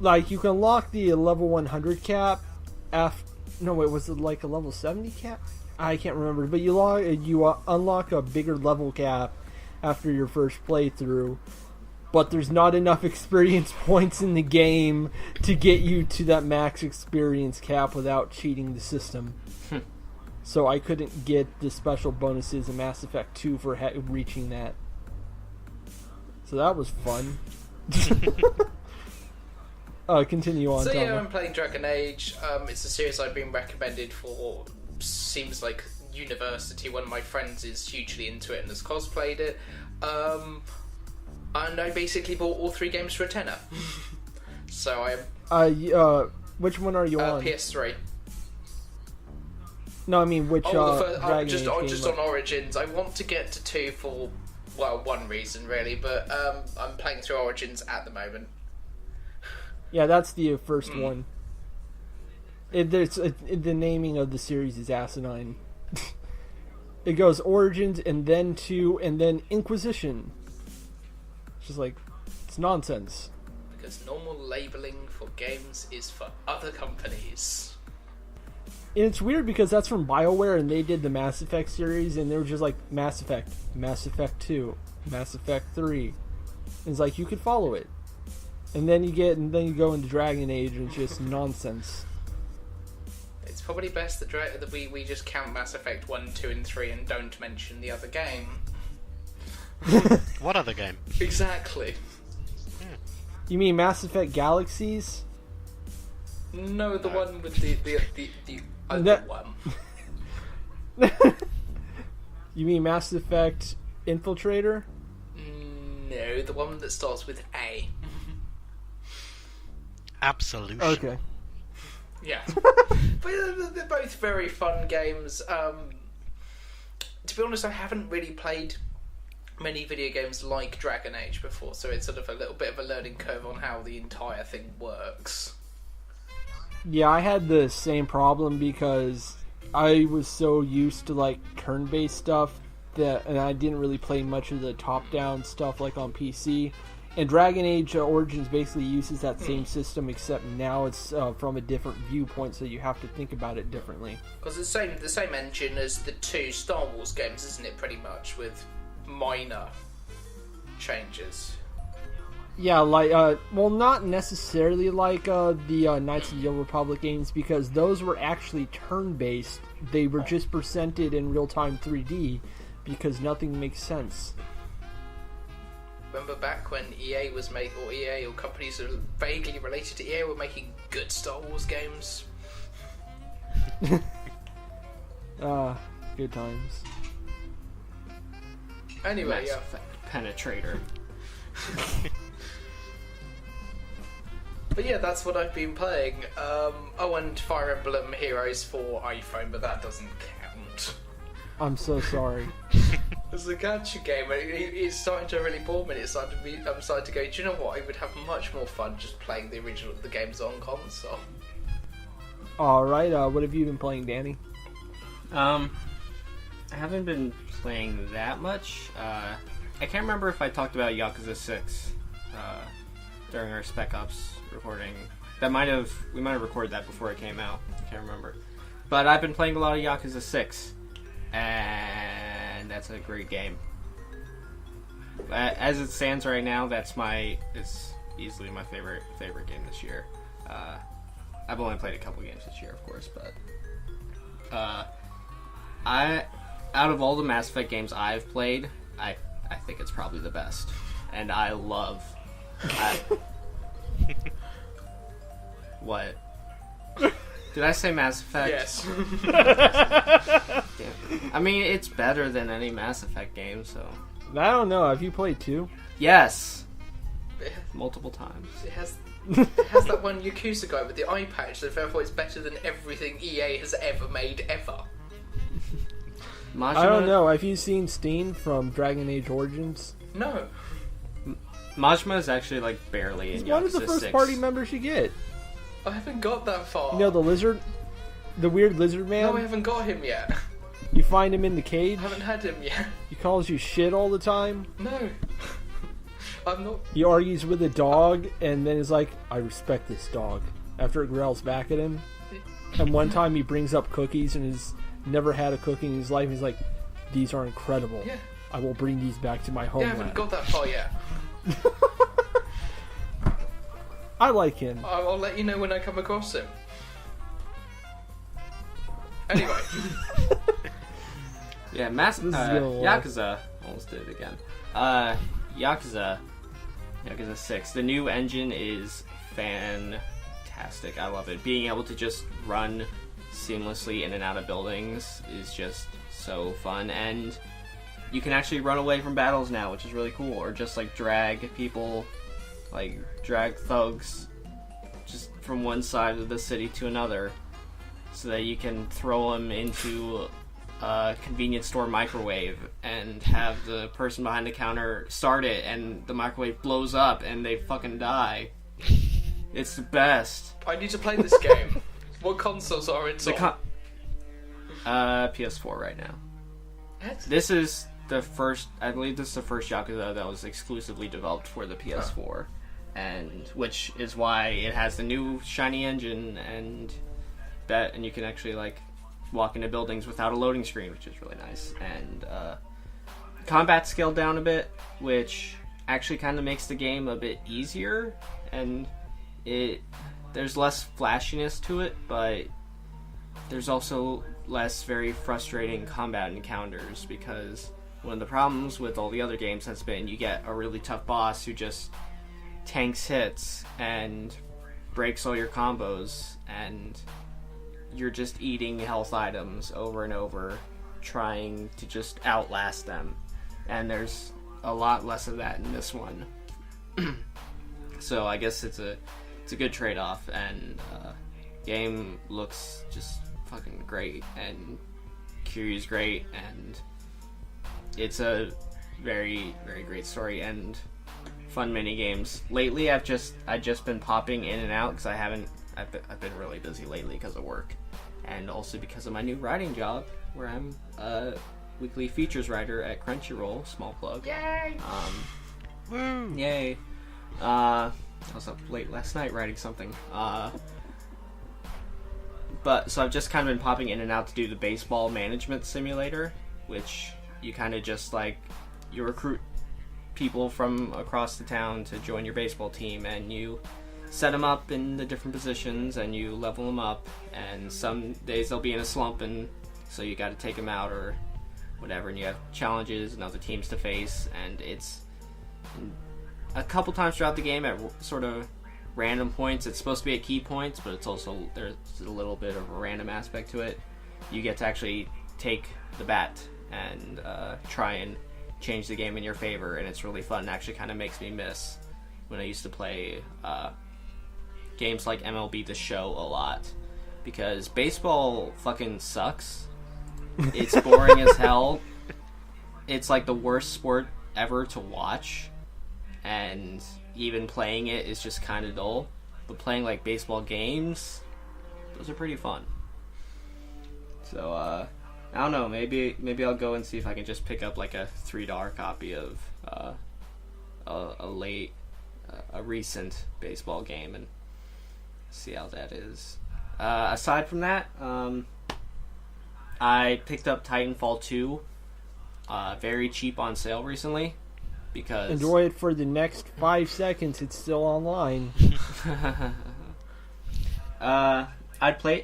like you can unlock the level 100 cap after. No, wait, was it like a level 70 cap? I can't remember, but you unlock a bigger level cap after your first playthrough. But there's not enough experience points in the game to get you to that max experience cap without cheating the system. So I couldn't get the special bonuses in Mass Effect 2 for reaching that. So that was fun. Continue on. So Tama. yeah, I'm playing Dragon Age. It's a series I've been recommended for, seems like university. One of my friends is hugely into it and has cosplayed it. And I basically bought all 3 games for a tenner. So I which one are you on? PS3. No, I mean which Dragon just Age just game? on Origins. I want to get to 2 for one reason really, but I'm playing through Origins at the moment. Yeah, that's the first one. The naming of the series is asinine. It goes Origins and then 2 and then Inquisition. It's just like, it's nonsense. Because normal labeling for games is for other companies. And it's weird because that's from BioWare and they did the Mass Effect series and they were just like Mass Effect, Mass Effect 2, Mass Effect 3. And it's like you could follow it. And then you go into Dragon Age and it's just nonsense. It's probably best that we just count Mass Effect 1, 2 and 3 and don't mention the other game. What other game? Exactly. You mean Mass Effect Galaxies? No, the one with the other one. You mean Mass Effect Infiltrator? No, the one that starts with A. Absolution. Okay. Yeah. But they're both very fun games. To be honest, I haven't really played many video games like Dragon Age before, so it's sort of a little bit of a learning curve on how the entire thing works. Yeah, I had the same problem because I was so used to like turn-based stuff and I didn't really play much of the top-down stuff like on PC. And Dragon Age Origins basically uses that same system, except now it's from a different viewpoint, so you have to think about it differently. Because it's the same engine as the 2 Star Wars games, isn't it? Pretty much, with minor changes. Yeah, like well, not necessarily like the Knights of the Old Republic games, because those were actually turn-based. They were just presented in real-time 3D because nothing makes sense. Remember back when EA or companies that are vaguely related to EA were making good Star Wars games? Good times. Anyway, Mass Effect Penetrator. But yeah, that's what I've been playing. And Fire Emblem Heroes for iPhone, but that doesn't count. I'm so sorry. It's a gacha game, and it's starting to really bore me. I'm starting to go, do you know what? I would have much more fun just playing the games on console. Alright, what have you been playing, Danny? I haven't been playing that much. I can't remember if I talked about Yakuza 6 during our Spec Ops recording. We might have recorded that before it came out. I can't remember. But I've been playing a lot of Yakuza 6. And that's a great game. As it stands right now, it's easily my favorite game this year. I've only played a couple games this year, of course, but out of all the Mass Effect games I've played, I think it's probably the best, and I love. What? Did I say Mass Effect? Yes. Damn. I mean, it's better than any Mass Effect game, so... I don't know, have you played 2? Yes! Multiple times. It has that one Yakuza guy with the eye patch, so therefore it's better than everything EA has ever made, ever. Majima, I don't know, have you seen Steen from Dragon Age Origins? No. Majima is actually, like, barely in He's Yakuza 6. one of the first party members you get. I haven't got that far. You know, the weird lizard man? No, I haven't got him yet. You find him in the cage? I haven't had him yet. He calls you shit all the time? No. I'm not. He argues with a dog, and then is like, "I respect this dog." After it growls back at him, and one time he brings up cookies and has never had a cookie in his life. He's like, "These are incredible. Yeah. I will bring these back to my Yeah, I homeland." haven't got that far yet. I like him. I'll let you know when I come across him. Anyway. Yeah, Yakuza. Almost did it again. Yakuza 6. The new engine is fantastic. I love it. Being able to just run seamlessly in and out of buildings is just so fun. And you can actually run away from battles now, which is really cool. Or just like drag people, like drag thugs just from one side of the city to another, so that you can throw them into a convenience store microwave and have the person behind the counter start it, and the microwave blows up and they fucking die. It's the best. I need to play this game. What consoles are it on? PS4 right now. This is the first, I believe this is the first Yakuza that was exclusively developed for the PS4, and which is why it has the new shiny engine and you can actually like walk into buildings without a loading screen, which is really nice. And combat scaled down a bit, which actually kind of makes the game a bit easier, and there's less flashiness to it, but there's also less very frustrating combat encounters, because one of the problems with all the other games has been you get a really tough boss who just tanks hits and breaks all your combos, and you're just eating health items over and over, trying to just outlast them. And there's a lot less of that in this one. So I guess it's a good trade-off, and game looks just fucking great, and Kiryu's great, and it's a very, very great story and fun mini games. Lately, I've just been popping in and out because I've been really busy lately because of work, and also because of my new writing job, where I'm a weekly features writer at Crunchyroll. Small plug. Yay! Woo! Yay! I was up late last night writing something. But so I've just kind of been popping in and out to do the baseball management simulator, which you kind of just like you recruit people from across the town to join your baseball team, and you set them up in the different positions and you level them up, and some days they'll be in a slump, and so you got to take them out or whatever, and you have challenges and other teams to face, and it's a couple times throughout the game at sort of random points. It's supposed to be at key points, but it's also, there's a little bit of a random aspect to it. You get to actually take the bat and try and change the game in your favor, and it's really fun. It actually kind of makes me miss when I used to play games like MLB The Show a lot, because baseball fucking sucks. It's boring as hell. It's like the worst sport ever to watch, and even playing it is just kind of dull. But playing like baseball games, those are pretty fun. So I don't know, maybe I'll go and see if I can just pick up like a $3 copy of a recent baseball game and see how that is. Aside from that, I picked up Titanfall 2 very cheap on sale recently, because enjoy it for the next 5 seconds. It's still online. I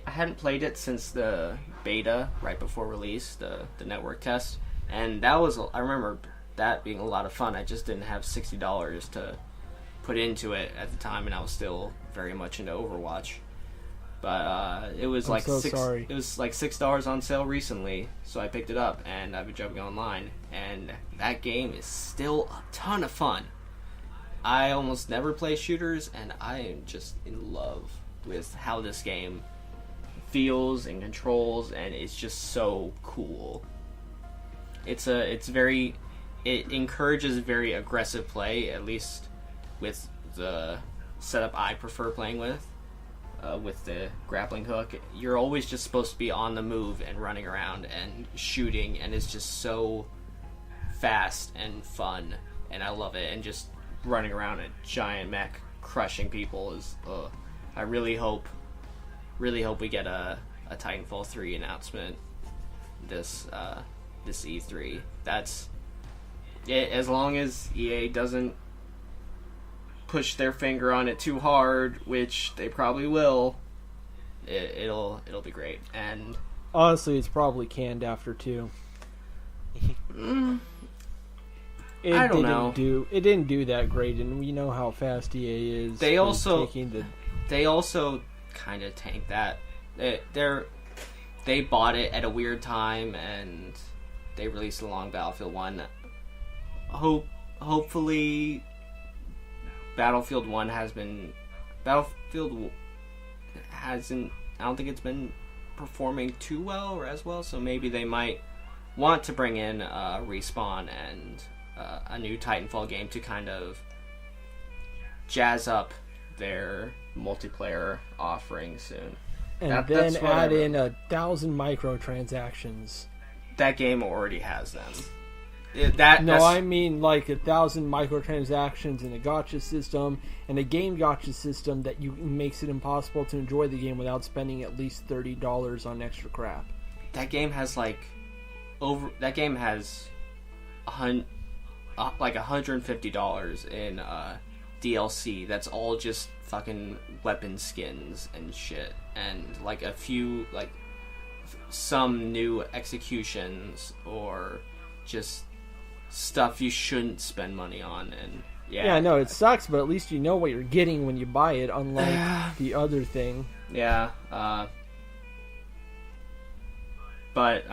hadn't played it since the beta right before release, the network test, and I remember that being a lot of fun. I just didn't have $60 to put into it at the time, and I was still very much into Overwatch. But it was like $6 on sale recently, so I picked it up, and I've been jumping online, and that game is still a ton of fun. I almost never play shooters, and I am just in love with how this game feels and controls, and it's just so cool. It encourages very aggressive play, at least with the setup I prefer playing with the grappling hook. You're always just supposed to be on the move and running around and shooting, and it's just so fast and fun, and I love it. And just running around a giant mech crushing people is. I really hope we get a Titanfall 3 announcement this E3. That's it, as long as EA doesn't push their finger on it too hard, which they probably will. It'll be great. And honestly, it's probably canned after 2. I don't know. It didn't do that great, and we know how fast EA is. They also kind of tanked that. They bought it at a weird time, and they released along Battlefield 1. Hopefully, Battlefield 1 hasn't. I don't think it's been performing too well or as well. So maybe they might want to bring in Respawn and a new Titanfall game to kind of jazz up their multiplayer offering soon. And then add in 1,000 microtransactions. That game already has them. I mean like 1,000 microtransactions in a gacha system, and a game gacha system that makes it impossible to enjoy the game without spending at least $30 on extra crap. That game has $150 in DLC. That's all just fucking weapon skins and shit, and like a few some new executions or just stuff you shouldn't spend money on. And yeah, no, it sucks, but at least you know what you're getting when you buy it, unlike the other thing. Yeah, but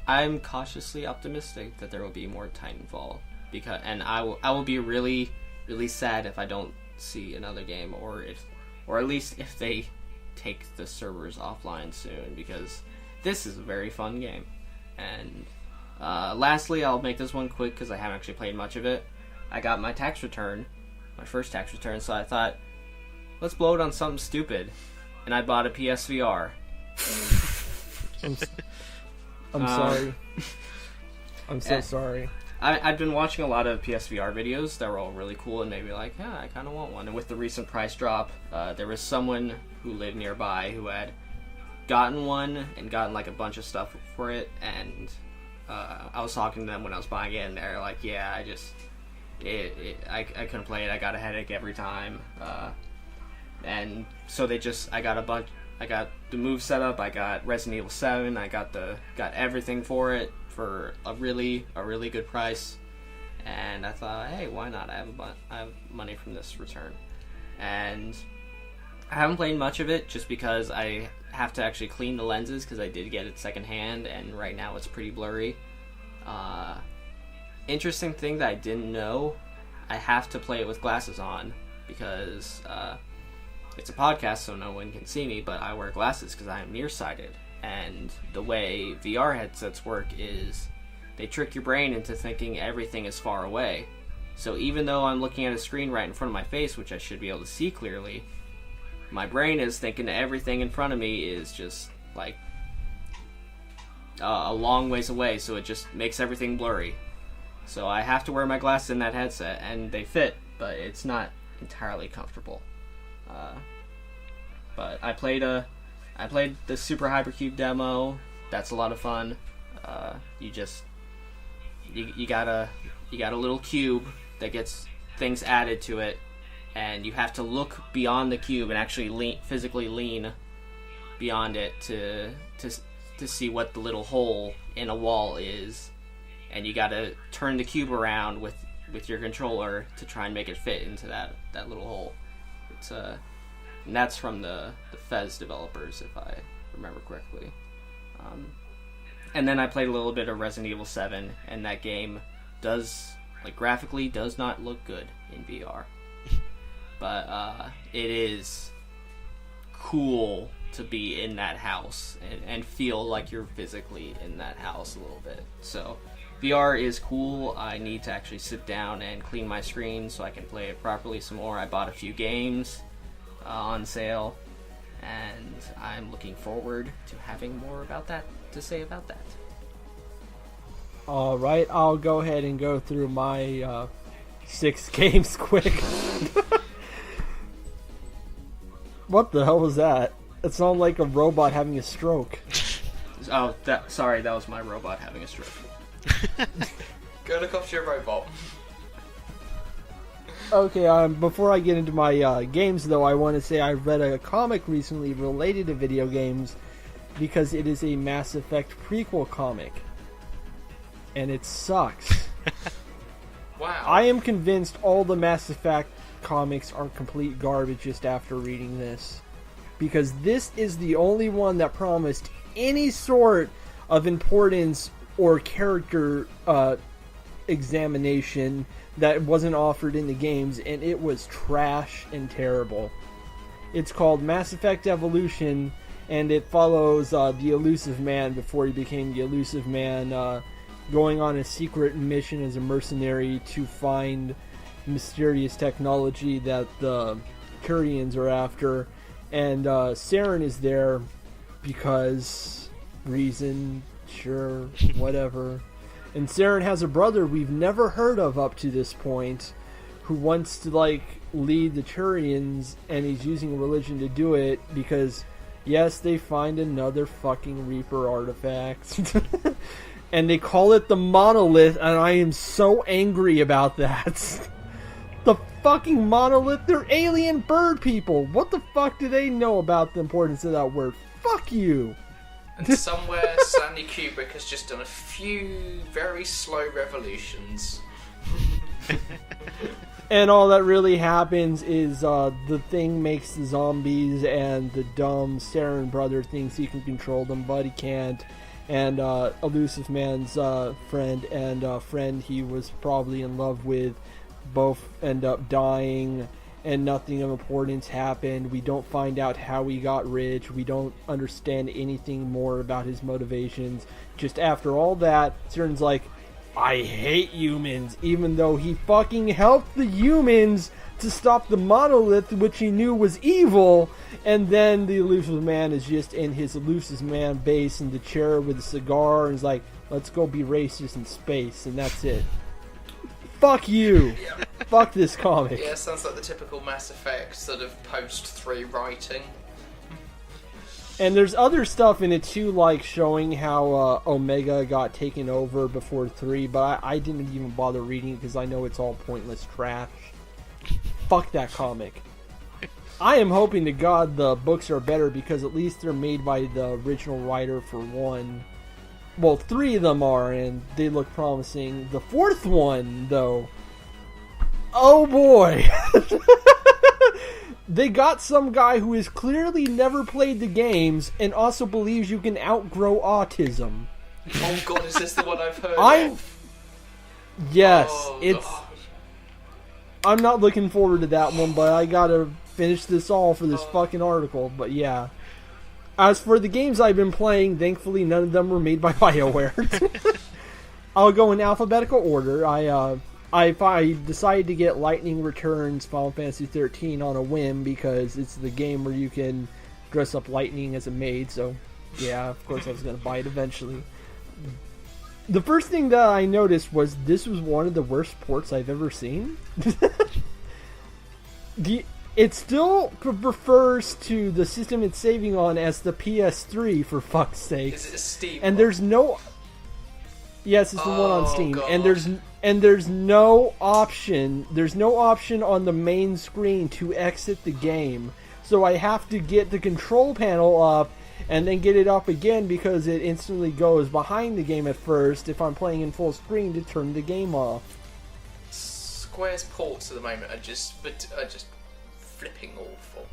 I'm cautiously optimistic that there will be more Titanfall, and I will be really, really sad if I don't see another game, or at least if they take the servers offline soon, because this is a very fun game. And lastly, I'll make this one quick because I haven't actually played much of it. I got my first tax return, so I thought, let's blow it on something stupid, and I bought a PSVR. I'm sorry. I'm so sorry. I've been watching a lot of PSVR videos that were all really cool and made me like, yeah, I kind of want one. And with the recent price drop, there was someone who lived nearby who had gotten one and gotten like a bunch of stuff for it, and I was talking to them when I was buying it, and they're like, yeah, I couldn't play it. I got a headache every time. And so I got the move set up. I got Resident Evil 7. I got everything for it for a really good price. And I thought, hey, why not? I have money from this return, and I haven't played much of it just because I have to actually clean the lenses because I did get it secondhand, and right now it's pretty blurry. Interesting thing that I didn't know, I have to play it with glasses on because it's a podcast, so no one can see me, but I wear glasses because I am nearsighted. And the way VR headsets work is they trick your brain into thinking everything is far away. So even though I'm looking at a screen right in front of my face, which I should be able to see clearly, my brain is thinking everything in front of me is just like a long ways away, so it just makes everything blurry. So I have to wear my glasses in that headset, and they fit, but it's not entirely comfortable. But I played the Super Hypercube demo. That's a lot of fun. You got a little cube that gets things added to it, and you have to look beyond the cube and actually physically lean beyond it to see what the little hole in a wall is, and you got to turn the cube around with your controller to try and make it fit into that little hole. It's and that's from the Fez developers, if I remember correctly. And then I played a little bit of Resident Evil 7, and that game graphically does not look good in VR. But it is cool to be in that house and feel like you're physically in that house a little bit. So VR is cool. I need to actually sit down and clean my screen so I can play it properly some more. I bought a few games on sale, and I'm looking forward to having more about that to say about that. All right, I'll go ahead and go through my 6 games quick. What the hell was that? It sounded like a robot having a stroke. Oh, sorry, that was my robot having a stroke. Go look after your robot. Okay, before I get into my games, though, I want to say I read a comic recently related to video games because it is a Mass Effect prequel comic. And it sucks. Wow. I am convinced all the Mass Effect comics are complete garbage just after reading this. Because this is the only one that promised any sort of importance or character examination that wasn't offered in the games, and it was trash and terrible. It's called Mass Effect Evolution, and it follows the Elusive Man before he became the Elusive Man, going on a secret mission as a mercenary to find mysterious technology that the Turians are after. And Saren is there because reason, sure, whatever. And Saren has a brother we've never heard of up to this point who wants to, lead the Turians, and he's using religion to do it because, yes, they find another fucking Reaper artifact. And they call it the Monolith, and I am so angry about that. The fucking Monolith, they're alien bird people. What the fuck do they know about the importance of that word? Fuck you. And somewhere Stanley Kubrick has just done a few very slow revolutions. And all that really happens is the thing makes the zombies, and the dumb Saren brother thinks he can control them, but he can't. And Elusive Man's friend and friend he was probably in love with both end up dying, and nothing of importance happened. We don't find out how he got rich. We don't understand anything more about his motivations. Just after all that, Saren's like, I hate humans, even though he fucking helped the humans to stop the Monolith, which he knew was evil. And then the Elusive Man is just in his Elusive Man base in the chair with a cigar, and is like, let's go be racist in space, and that's it. Fuck you. Yeah. Fuck this comic. Yeah, sounds like the typical Mass Effect sort of post-3 writing. And there's other stuff in it too, like showing how Omega got taken over before 3, but I didn't even bother reading it because I know it's all pointless trash. Fuck that comic. I am hoping to God the books are better, because at least they're made by the original writer for one. Well, 3 of them are, and they look promising. The 4th one, though, oh boy. They got some guy who has clearly never played the games and also believes you can outgrow autism. Oh god, is this the one I've heard of? Yes, Oh, it's... God. I'm not looking forward to that one, but I gotta finish this all for this fucking article, but yeah. As for the games I've been playing, thankfully none of them were made by BioWare. I'll go in alphabetical order. I decided to get Lightning Returns Final Fantasy 13 on a whim because it's the game where you can dress up Lightning as a maid, so yeah, of course I was going to buy it eventually. The first thing that I noticed was this was one of the worst ports I've ever seen. It still refers to the system it's saving on as the PS3, for fuck's sake. Is it a Steam And one? there's no... Yes, it's the one on Oh, Steam. God. And there's no option. There's no option on the main screen to exit the game. So I have to get the control panel up and then get it up again because it instantly goes behind the game at first if I'm playing in full screen to turn the game off. Square's ports at the moment are just flipping awful.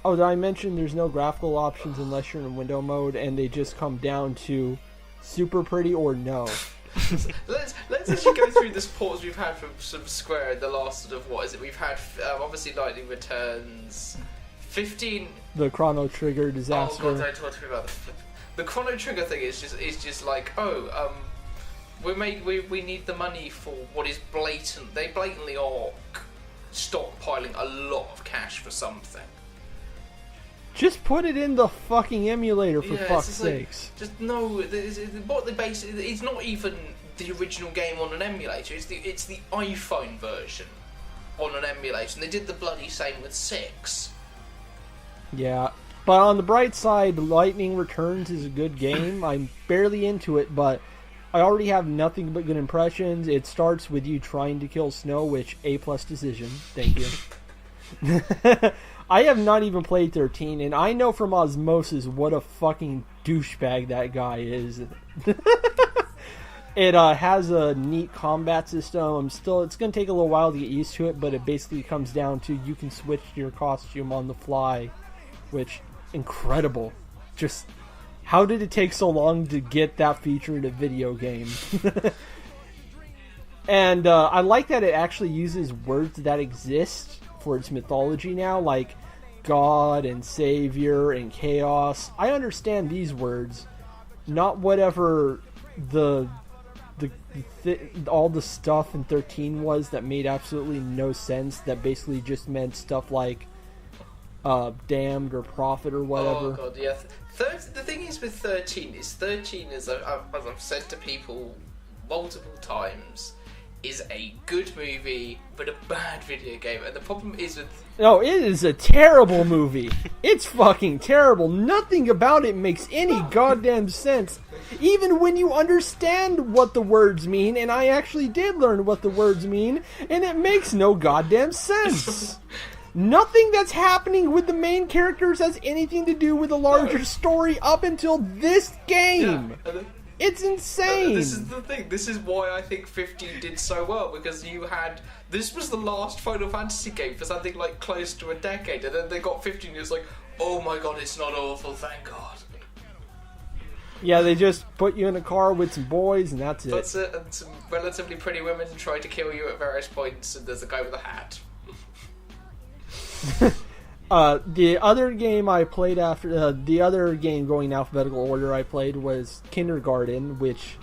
Oh, did I mention there's no graphical options unless you're in window mode, and they just come down to super pretty or no. Let's actually go through this ports we've had from Square in the last sort of, what is it? We've had obviously Lightning Returns, 15. The Chrono Trigger disaster. Oh god, don't talk to me about the Chrono Trigger thing. Is just like, we need the money for what is blatant. They blatantly are stockpiling a lot of cash for something. Just put it in the fucking emulator for fuck's sakes. Just no. What they basically, it's not even the original game on an emulator. It's the iPhone version on an emulator. And they did the bloody same with 6. Yeah. But on the bright side, Lightning Returns is a good game. I'm barely into it, but I already have nothing but good impressions. It starts with you trying to kill Snow, which A+ decision. Thank you. I have not even played 13, and I know from osmosis what a fucking douchebag that guy is. It has a neat combat system. It's going to take a little while to get used to it, but it basically comes down to you can switch your costume on the fly, which, incredible. Just, how did it take so long to get that feature in a video game? And I like that it actually uses words that exist for its mythology now, like God and Savior and Chaos. I understand these words, not whatever all the stuff in 13 was that made absolutely no sense, that basically just meant stuff like damned or prophet or whatever. Oh god, yeah. The thing is with 13 is as I've said to people multiple times, is a good movie but a bad video game, and the problem is with... No, it is a terrible movie. It's fucking terrible. Nothing about it makes any goddamn sense. Even when you understand what the words mean, and I actually did learn what the words mean, and it makes no goddamn sense. Nothing that's happening with the main characters has anything to do with the larger story up until this game. Yeah. It's insane. This is the thing. This is why I think 15 did so well, because this was the last Final Fantasy game for something like close to a decade, and then they got 15 and it's like, oh my god, it's not awful, thank god. Yeah, they just put you in a car with some boys and that's it. That's it, and some relatively pretty women try to kill you at various points, and there's a guy with a hat. The other game I played after the other game going in alphabetical order I played was Kindergarten, which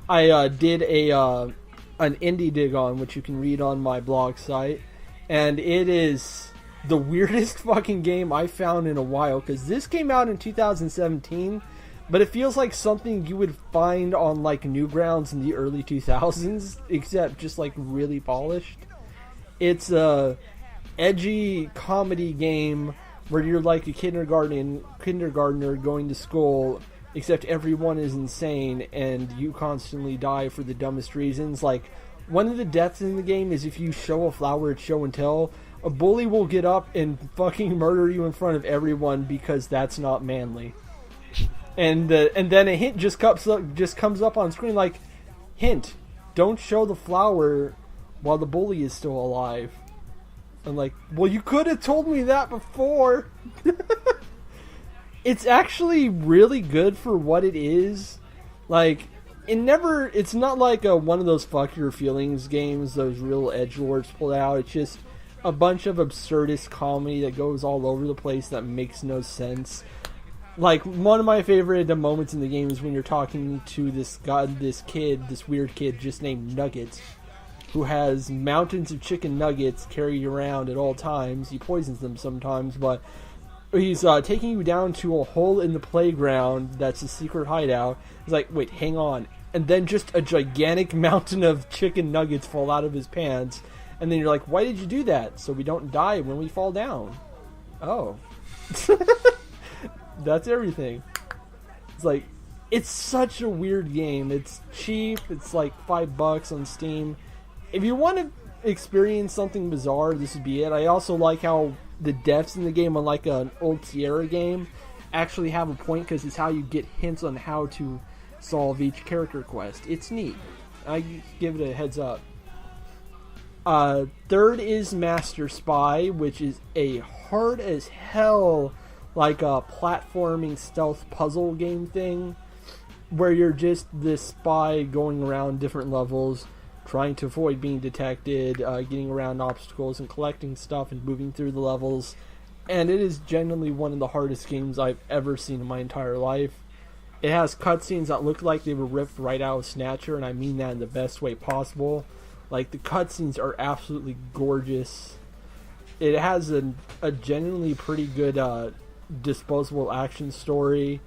I did an indie dig on, which you can read on my blog site, and it is the weirdest fucking game I found in a while, because this came out in 2017, but it feels like something you would find on like Newgrounds in the early 2000s, except just like really polished. It's a edgy comedy game where you're like a kindergartner going to school, except everyone is insane and you constantly die for the dumbest reasons. Like, one of the deaths in the game is if you show a flower at show and tell, a bully will get up and fucking murder you in front of everyone because that's not manly. And then a hint just comes up on screen like, hint, don't show the flower while the bully is still alive. I'm like, well, you could have told me that before. It's actually really good for what it is. Like, it's not like one of those fuck your feelings games, those real edgelords pulled out. It's just a bunch of absurdist comedy that goes all over the place that makes no sense. Like, one of my favorite moments in the game is when you're talking to this weird kid just named Nuggets, who has mountains of chicken nuggets carried around at all times. He poisons them sometimes, but he's taking you down to a hole in the playground that's a secret hideout. He's like, wait, hang on. And then just a gigantic mountain of chicken nuggets fall out of his pants. And then you're like, why did you do that? So we don't die when we fall down. Oh. That's everything. It's like, it's such a weird game. It's cheap. It's like $5 on Steam. If you want to experience something bizarre, this would be it. I also like how the deaths in the game, unlike an old Sierra game, actually have a point, because it's how you get hints on how to solve each character quest. It's neat. I give it a heads up. Third is Master Spy, which is a hard as hell, like a platforming stealth puzzle game thing, where you're just this spy going around different levels, trying to avoid being detected, getting around obstacles and collecting stuff and moving through the levels. And it is genuinely one of the hardest games I've ever seen in my entire life. It has cutscenes that look like they were ripped right out of Snatcher, and I mean that in the best way possible. Like, the cutscenes are absolutely gorgeous. It has a genuinely pretty good disposable action story,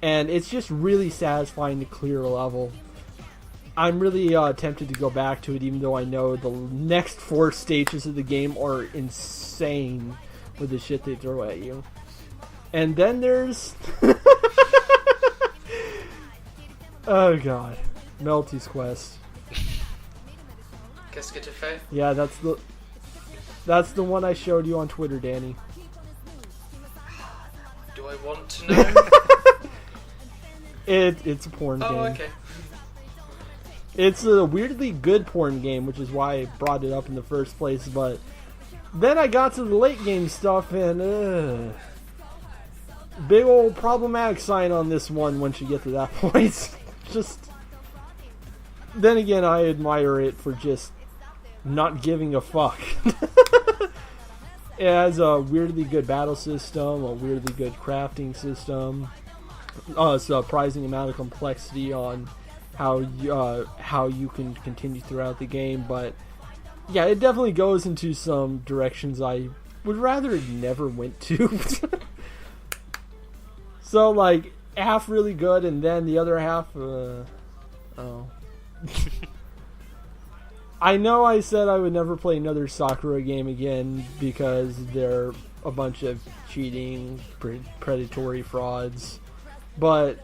and it's just really satisfying to clear a level. I'm really tempted to go back to it, even though I know the next 4 stages of the game are insane with the shit they throw at you. And then there's... oh god. Melty's Quest. Casket of Faith? Yeah, that's the one I showed you on Twitter, Danny. Do I want to know? It's a porn game. Oh, okay. It's a weirdly good porn game, which is why I brought it up in the first place, but then I got to the late game stuff and big old problematic sign on this one once you get to that point. Just then again, I admire it for just not giving a fuck. It has a weirdly good battle system, a weirdly good crafting system, a surprising amount of complexity on how you can continue throughout the game, but yeah, it definitely goes into some directions I would rather it never went to. So like half really good, and then the other half, I know I said I would never play another Sakura game again because they're a bunch of cheating, predatory frauds, but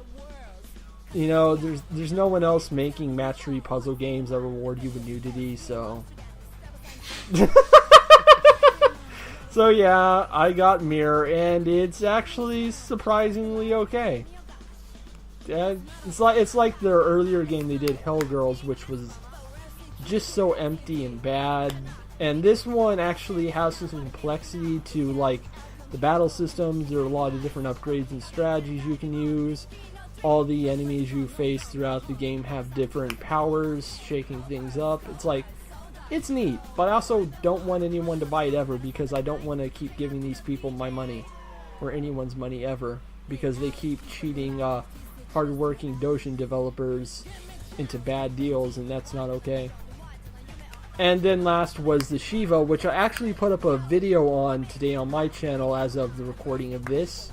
you know, there's no one else making match 3 puzzle games that reward you with nudity, so... So yeah, I got Mare, and it's actually surprisingly okay. It's like their earlier game they did, Hellgirls, which was just so empty and bad. And this one actually has some complexity to, like, the battle systems. There are a lot of different upgrades and strategies you can use. All the enemies you face throughout the game have different powers, shaking things up. It's like, it's neat, but I also don't want anyone to buy it ever because I don't want to keep giving these people my money, or anyone's money ever, because they keep cheating hard-working Dojin developers into bad deals, and that's not okay. And then last was the Shivah, which I actually put up a video on today on my channel as of the recording of this,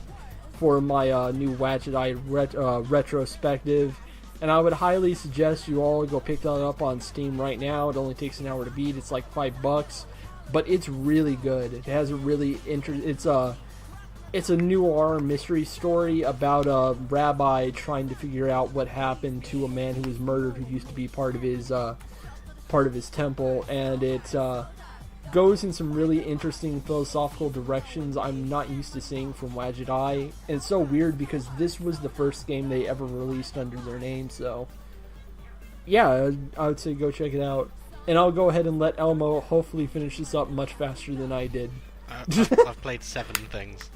for my new Wadget Eye retrospective, and I would highly suggest you all go pick that up on Steam right now. It only takes an hour to beat. It's like $5, but it's really good. It has a really it's a noir mystery story about a rabbi trying to figure out what happened to a man who was murdered who used to be part of his temple, and it goes in some really interesting philosophical directions I'm not used to seeing from Wadget Eye. And it's so weird because this was the first game they ever released under their name, so yeah, I would say go check it out. And I'll go ahead and let Elmo hopefully finish this up much faster than I did. I've played 7 things.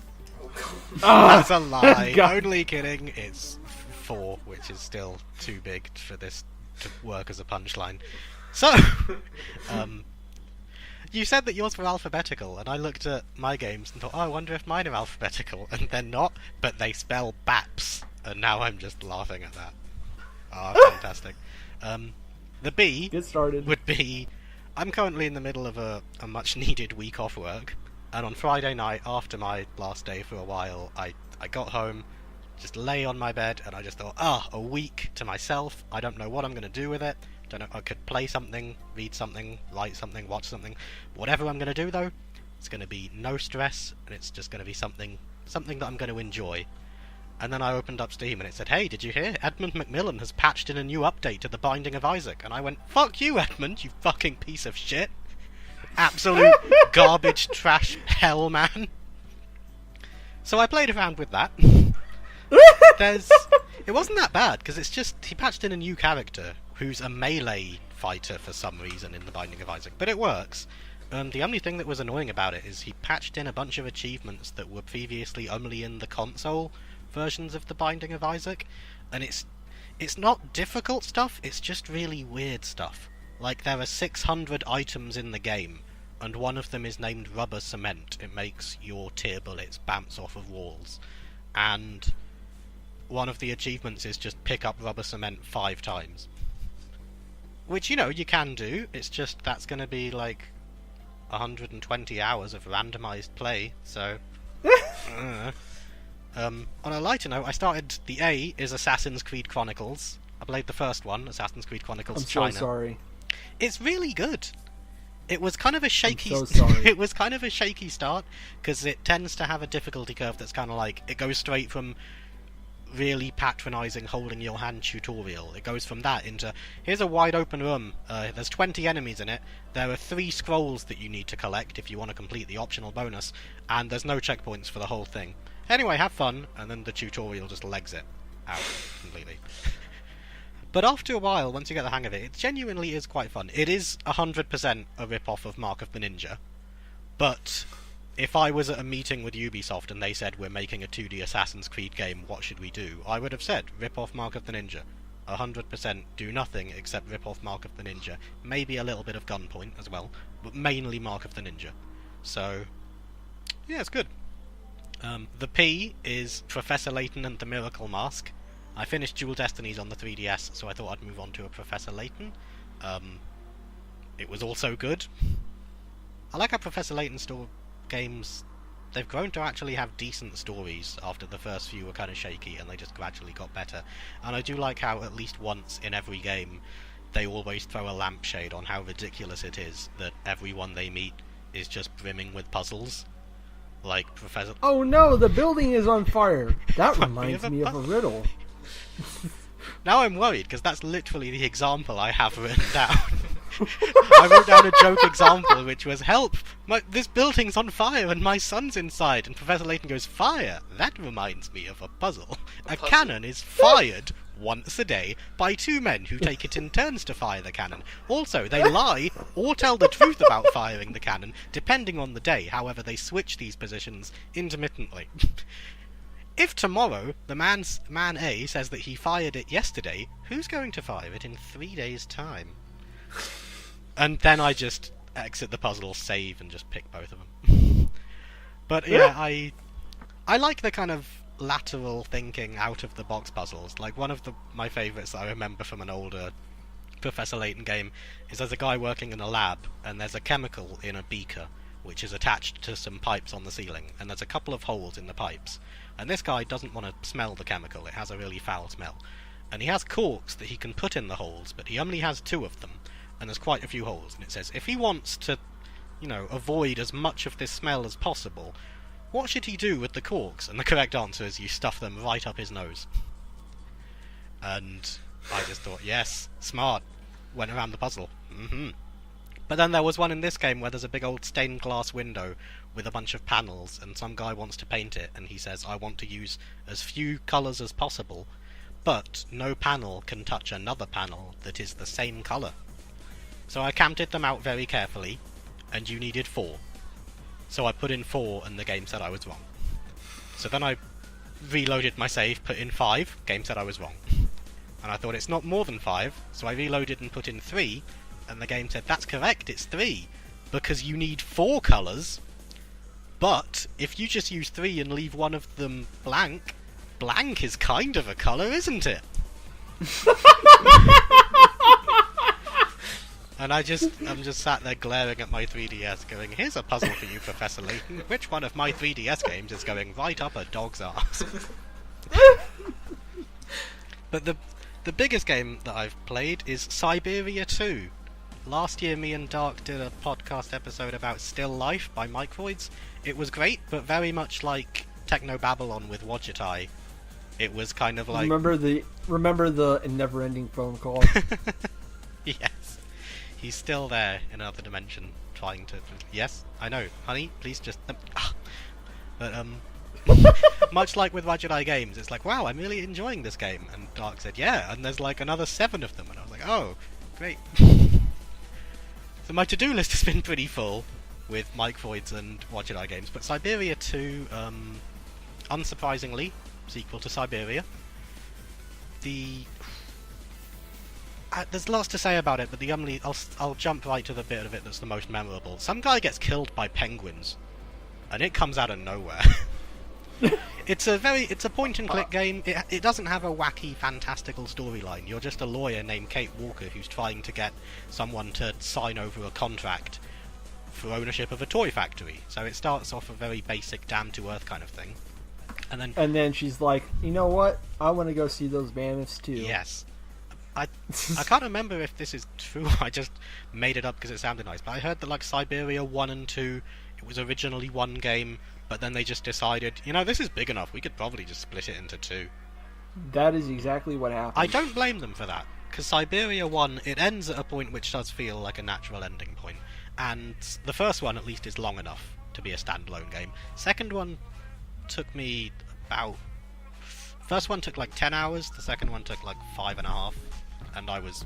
That's a lie. Only kidding. It's 4, which is still too big for this to work as a punchline. So, you said that yours were alphabetical, and I looked at my games and thought, oh, I wonder if mine are alphabetical, and they're not, but they spell BAPS, and now I'm just laughing at that. Oh, fantastic. The B Get started. would be, I'm currently in the middle of a much-needed week off work, and on Friday night, after my last day for a while, I got home, just lay on my bed, and I just thought, a week to myself, I don't know what I'm going to do with it. Don't know. I could play something, read something, write something, watch something. Whatever I'm going to do, though, it's going to be no stress, and it's just going to be something that I'm going to enjoy. And then I opened up Steam, and it said, "Hey, did you hear? Edmund Macmillan has patched in a new update to The Binding of Isaac." And I went, "Fuck you, Edmund, you fucking piece of shit! Absolute garbage, trash, hell, man." So I played around with that. It wasn't that bad because it's just he patched in a new character who's a melee fighter for some reason in The Binding of Isaac, but it works. The only thing that was annoying about it is he patched in a bunch of achievements that were previously only in the console versions of The Binding of Isaac, and it's not difficult stuff, it's just really weird stuff. Like, there are 600 items in the game, and one of them is named rubber cement. It makes your tear bullets bounce off of walls. And one of the achievements is just pick up rubber cement 5 times. Which, you know, you can do, it's just that's going to be like 120 hours of randomized play, so... On a lighter note, I started the A is Assassin's Creed Chronicles. I played the first one, Assassin's Creed Chronicles I'm China. so sorry. It's really good. It was kind of a shaky. I'm so sorry. It was kind of a shaky start because it tends to have a difficulty curve that's kind of like it goes straight from really patronising holding your hand tutorial. It goes from that into here's a wide open room. There's 20 enemies in it. There are 3 scrolls that you need to collect if you want to complete the optional bonus, and there's no checkpoints for the whole thing. Anyway, have fun, and then the tutorial just legs it out completely. But after a while, once you get the hang of it, it genuinely is quite fun. It is 100% a rip-off of Mark of the Ninja. But if I was at a meeting with Ubisoft and they said, we're making a 2D Assassin's Creed game, what should we do? I would have said, rip off Mark of the Ninja. 100% do nothing except rip off Mark of the Ninja. Maybe a little bit of Gunpoint as well, but mainly Mark of the Ninja. So, yeah, it's good. The P is Professor Layton and the Miracle Mask. I finished Dual Destinies on the 3DS, so I thought I'd move on to a Professor Layton. It was also good. I like how Professor Layton games, they've grown to actually have decent stories after the first few were kind of shaky, and they just gradually got better. And I do like how at least once in every game, they always throw a lampshade on how ridiculous it is that everyone they meet is just brimming with puzzles. Like Professor... Oh no, the building is on fire. That reminds me of a riddle. Now I'm worried, because that's literally the example I have written down. I wrote down a joke example, which was, help! This building's on fire and my son's inside. And Professor Layton goes, fire? That reminds me of a puzzle. A cannon is fired once a day by 2 men who take it in turns to fire the cannon. Also, they lie or tell the truth about firing the cannon, depending on the day. However, they switch these positions intermittently. If tomorrow the man A says that he fired it yesterday, who's going to fire it in 3 days' time? And then I just exit the puzzle, save, and just pick both of them. But yeah, I like the kind of lateral thinking, out-of-the-box puzzles. Like, one of my favourites that I remember from an older Professor Layton game is there's a guy working in a lab, and there's a chemical in a beaker, which is attached to some pipes on the ceiling, and there's a couple of holes in the pipes. And this guy doesn't want to smell the chemical, it has a really foul smell. And he has corks that he can put in the holes, but he only has 2 of them, and there's quite a few holes. And it says, if he wants to, avoid as much of this smell as possible, what should he do with the corks? And the correct answer is you stuff them right up his nose. And I just thought, yes, smart. Went around the puzzle. But then there was one in this game where there's a big old stained glass window with a bunch of panels, and some guy wants to paint it, and he says, I want to use as few colours as possible, but no panel can touch another panel that is the same colour. So I counted them out very carefully, and you needed 4. So I put in 4, and the game said I was wrong. So then I reloaded my save, put in 5, game said I was wrong. And I thought it's not more than 5, so I reloaded and put in 3, and the game said, that's correct, it's 3, because you need 4 colours, but if you just use 3 and leave one of them blank, blank is kind of a colour, isn't it? And I'm just sat there glaring at my 3DS going, here's a puzzle for you, Professor Layton. Which one of my 3DS games is going right up a dog's arse? But the biggest game that I've played is Siberia 2. Last year me and Dark did a podcast episode about Still Life by Microids. It was great, but very much like Techno Babylon with Wadgetai. It was kind of like... Remember the never-ending phone call? Yes. He's still there in another dimension, trying to... Yes, I know. Honey, please just... But, much like with Wadgetai games, it's like, wow, I'm really enjoying this game. And Dark said, yeah, and there's like another 7 of them. And I was like, oh, great. So my to-do list has been pretty full with Microids and Wadgetai games, but Siberia 2, unsurprisingly, sequel to Siberia. There's lots to say about it, but I'll jump right to the bit of it that's the most memorable. Some guy gets killed by penguins, and it comes out of nowhere. It's a point-and-click game. It doesn't have a wacky, fantastical storyline. You're just a lawyer named Kate Walker who's trying to get someone to sign over a contract for ownership of a toy factory. So it starts off a very basic, down-to-earth kind of thing. And then she's like, you know what? I want to go see those mammoths too. Yes. I can't remember if this is true. I just made it up because it sounded nice. But I heard that like Siberia 1 and 2, it was originally one game, but then they just decided, this is big enough. We could probably just split it into two. That is exactly what happened. I don't blame them for that, because Siberia 1, it ends at a point which does feel like a natural ending point. And the first one, at least, is long enough to be a standalone game. Second one took me about... First one took like 10 hours, the second one took like 5.5, and I was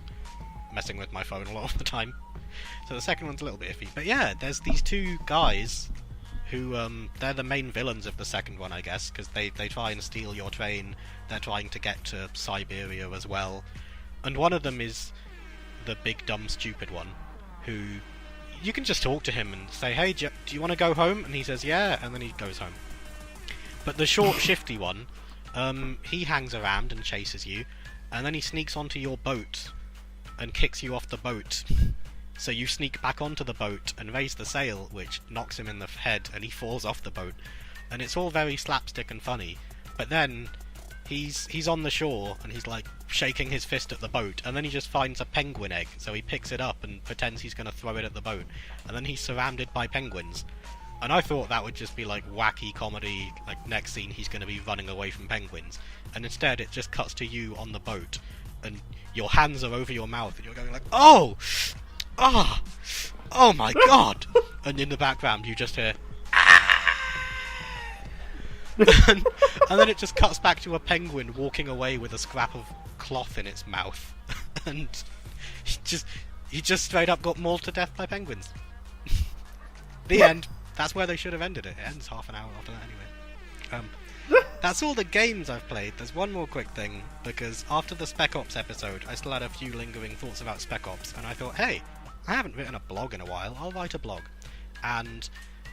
messing with my phone a lot of the time. So the second one's a little bit iffy. But yeah, there's these two guys who, they're the main villains of the second one, I guess, because they try and steal your train, they're trying to get to Siberia as well. And one of them is the big, dumb, stupid one, who... You can just talk to him and say, hey, do you want to go home? And he says, yeah, and then he goes home. But the short, shifty one, he hangs around and chases you, and then he sneaks onto your boat and kicks you off the boat. So you sneak back onto the boat and raise the sail, which knocks him in the head, and he falls off the boat. And it's all very slapstick and funny. But then he's on the shore, and he's like shaking his fist at the boat, and then he just finds a penguin egg, so he picks it up and pretends he's going to throw it at the boat, and then he's surrounded by penguins. And I thought that would just be like wacky comedy, like next scene he's going to be running away from penguins, and instead it just cuts to you on the boat, and your hands are over your mouth, and you're going like, oh my god, and in the background you just hear and then it just cuts back to a penguin walking away with a scrap of cloth in its mouth, and he just straight up got mauled to death by penguins. The end. That's where they should have ended it. It ends half an hour after that anyway. That's all the games I've played. There's one more quick thing, because after the Spec Ops episode, I still had a few lingering thoughts about Spec Ops, and I thought, hey, I haven't written a blog in a while, I'll write a blog. And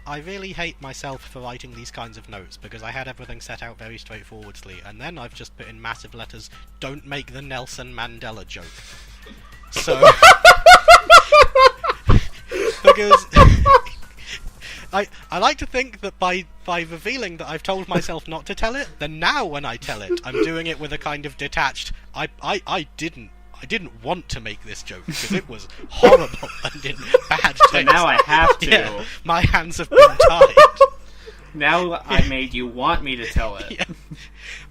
I really hate myself for writing these kinds of notes, because I had everything set out very straightforwardly, and then I've just put in massive letters, don't make the Nelson Mandela joke. So... because... I like to think that by revealing that I've told myself not to tell it, then now when I tell it, I'm doing it with a kind of detached, I didn't want to make this joke, because it was horrible and in bad taste. But now I have to. Yeah, my hands have been tied. Now I made you want me to tell it. Yeah,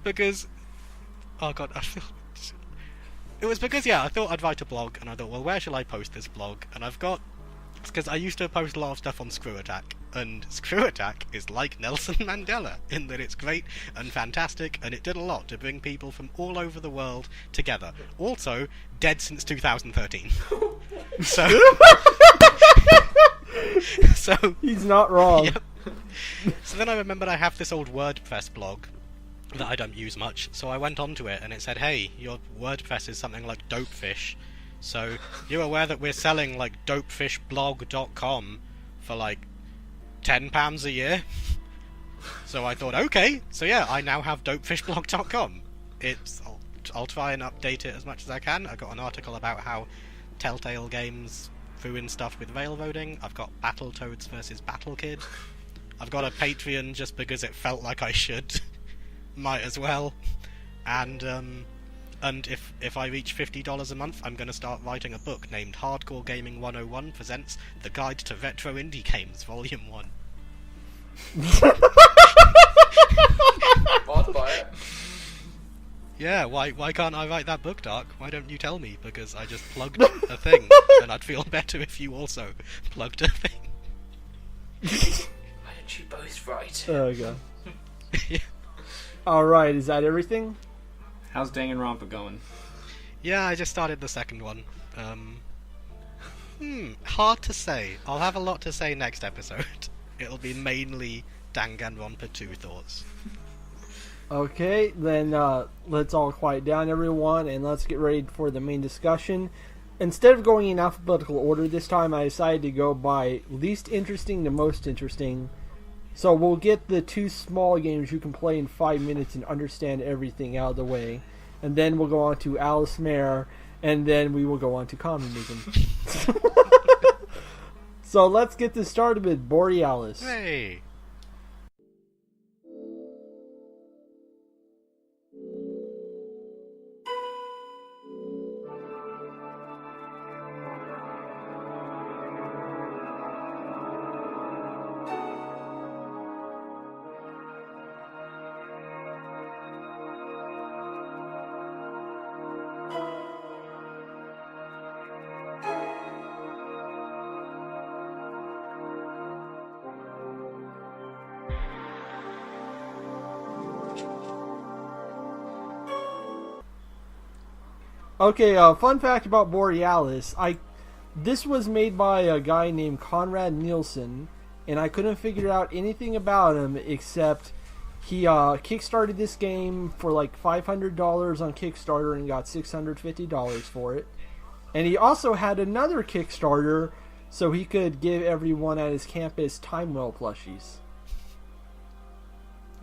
because... Oh god, I feel... It was because, I thought I'd write a blog, and I thought, well, where shall I post this blog? And I've got... It's because I used to post a lot of stuff on Screw Attack, and Screw Attack is like Nelson Mandela, in that it's great and fantastic, and it did a lot to bring people from all over the world together. Also, dead since 2013. So he's not wrong. Yep. So then I remembered I have this old WordPress blog that I don't use much, so I went onto it, and it said, hey, your WordPress is something like Dopefish. So, you're aware that we're selling, like, dopefishblog.com for, like, £10 a year? So I thought, okay, so yeah, I now have dopefishblog.com. I'll try and update it as much as I can. I got an article about how Telltale Games threw in stuff with railroading. I've got Battletoads versus BattleKid. I've got a Patreon just because it felt like I should. Might as well. And if I reach $50 a month, I'm going to start writing a book named Hardcore Gaming 101 Presents The Guide to Retro Indie Games, Volume 1. I'd buy it. Yeah, why can't I write that book, Dark? Why don't you tell me? Because I just plugged a thing, and I'd feel better if you also plugged a thing. Why don't you both write? There we go. Yeah. Alright, is that everything? How's Danganronpa going? Yeah, I just started the second one. Hard to say. I'll have a lot to say next episode. It'll be mainly Danganronpa 2 thoughts. Okay, then let's all quiet down, everyone, and let's get ready for the main discussion. Instead of going in alphabetical order this time, I decided to go by least interesting to most interesting. So we'll get the two small games you can play in 5 minutes and understand everything out of the way. And then we'll go on to Alice Mare, and then we will go on to Communism. So let's get this started with Borealis. Hey! Okay, fun fact about Borealis. This was made by a guy named Conrad Nielsen, and I couldn't figure out anything about him except he kickstarted this game for like $500 on Kickstarter and got $650 for it. And he also had another Kickstarter so he could give everyone at his campus Timeworn plushies.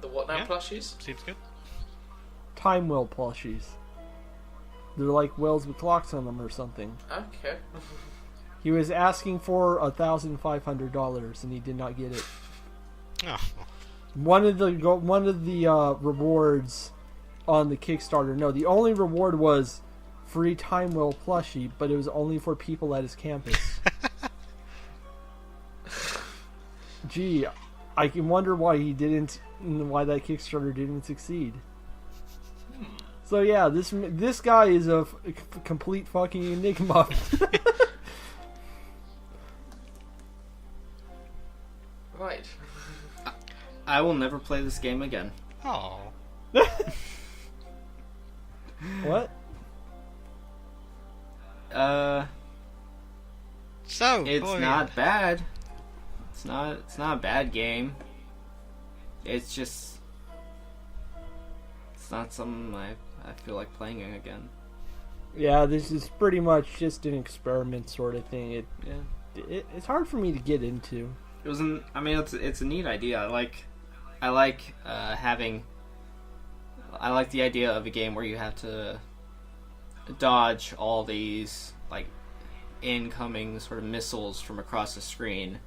The what now plushies? Seems good. Timeworn plushies. They're like whales with clocks on them or something. Okay. He was asking for $1,500 and he did not get it. Oh. One of the rewards on the Kickstarter. No, the only reward was free Timeworn plushie, but it was only for people at his campus. Gee, I can wonder why that Kickstarter didn't succeed. So yeah, this guy is a complete fucking enigma. Right. I will never play this game again. Oh. What? So It's not bad. It's not a bad game. It's just it's not something I feel like playing again. Yeah, this is pretty much just an experiment sort of thing. It's hard for me to get into. It wasn't. I mean, it's a neat idea. I like having. I like the idea of a game where you have to dodge all these like incoming sort of missiles from across the screen,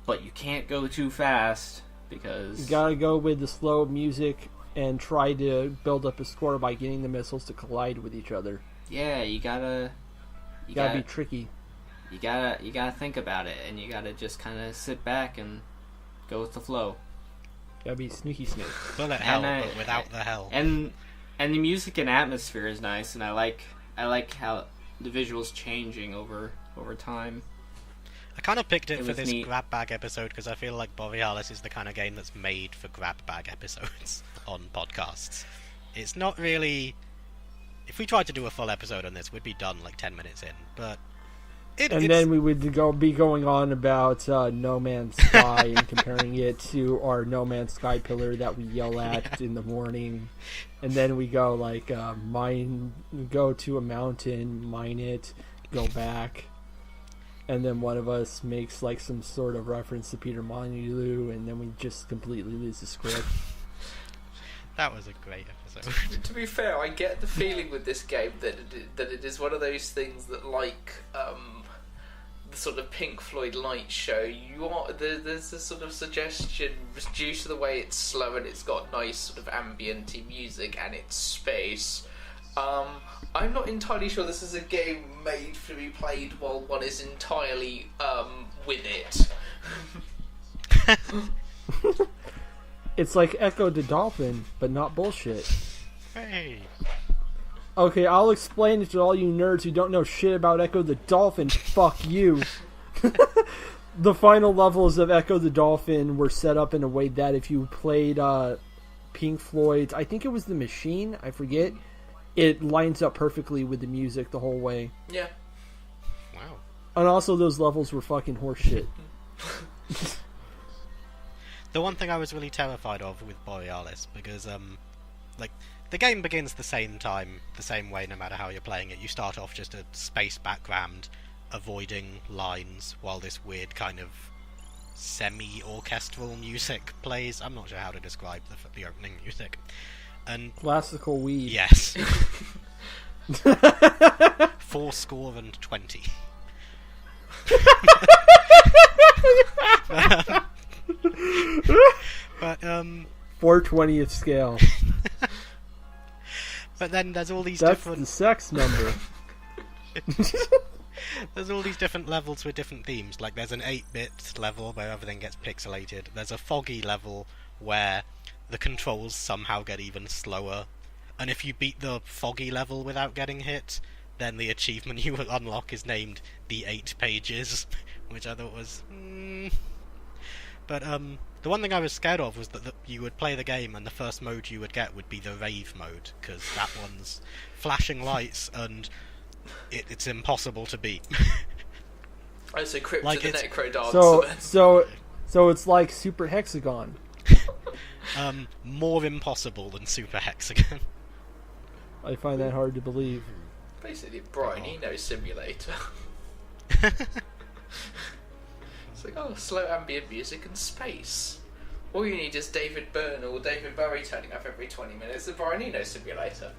but you can't go too fast because You gotta go with the slow music and try to build up a score by getting the missiles to collide with each other. yeah, you gotta Be tricky. You gotta think about it, and you gotta just kind of sit back and go with the flow. Gotta be sneaky snake. bullet hell, but without the hell. And the music and atmosphere is nice, and I like how the visuals changing over time. I kind of picked it It for was this neat. grab bag episode because I feel like Borealis is the kind of game that's made for grab bag episodes on podcasts. It's not really. If we tried to do a full episode on this, we'd be done like 10 minutes in. But Then we would be going on about No Man's Sky and comparing it to our No Man's Sky pillar that we yell at in the morning. And then we go like go to a mountain, mine it, go back. And then one of us makes like some sort of reference to Peter Molyneux, and then we just completely lose the script. that was a great episode. To be fair, I get the feeling with this game that it is one of those things that, like the sort of Pink Floyd light show, there's a sort of suggestion due to the way it's slow and it's got nice sort of ambient-y music and it's space. I'm not entirely sure this is a game made to be played while one is entirely with it. It's like Echo the Dolphin, but not bullshit. Hey. Okay, I'll explain it to all you nerds who don't know shit about Echo the Dolphin. Fuck you. The final levels of Echo the Dolphin were set up in a way that if you played Pink Floyd's, I think it was The Machine, I forget, it lines up perfectly with the music the whole way. Yeah. Wow. And also those levels were fucking horseshit. The one thing I was really terrified of with Borealis, because like the game begins the same time, the same way, no matter how you're playing it. You start off just a space background, avoiding lines, while this weird kind of semi-orchestral music plays. I'm not sure how to describe the opening music. And Classical weed. yes, 420. But 4/20th scale. but then there's all these That's different the sex number. there's all these different levels with different themes. Like there's an 8-bit level where everything gets pixelated. There's a foggy level where the controls somehow get even slower. And if you beat the foggy level without getting hit, then the achievement you will unlock is named The 8 Pages, which I thought was... But the one thing I was scared of was that you would play the game and the first mode you would get would be the rave mode, because that one's flashing lights and it's impossible to beat. Oh, so Crypt Like, to the it's- Necro Dance. So it's like Super Hexagon. More impossible than Super Hexagon. I find that hard to believe. Basically, Brian Eno simulator. It's like, oh, slow ambient music and space. All you need is David Byrne or David Bowie turning up every 20 minutes. The Brian Eno simulator.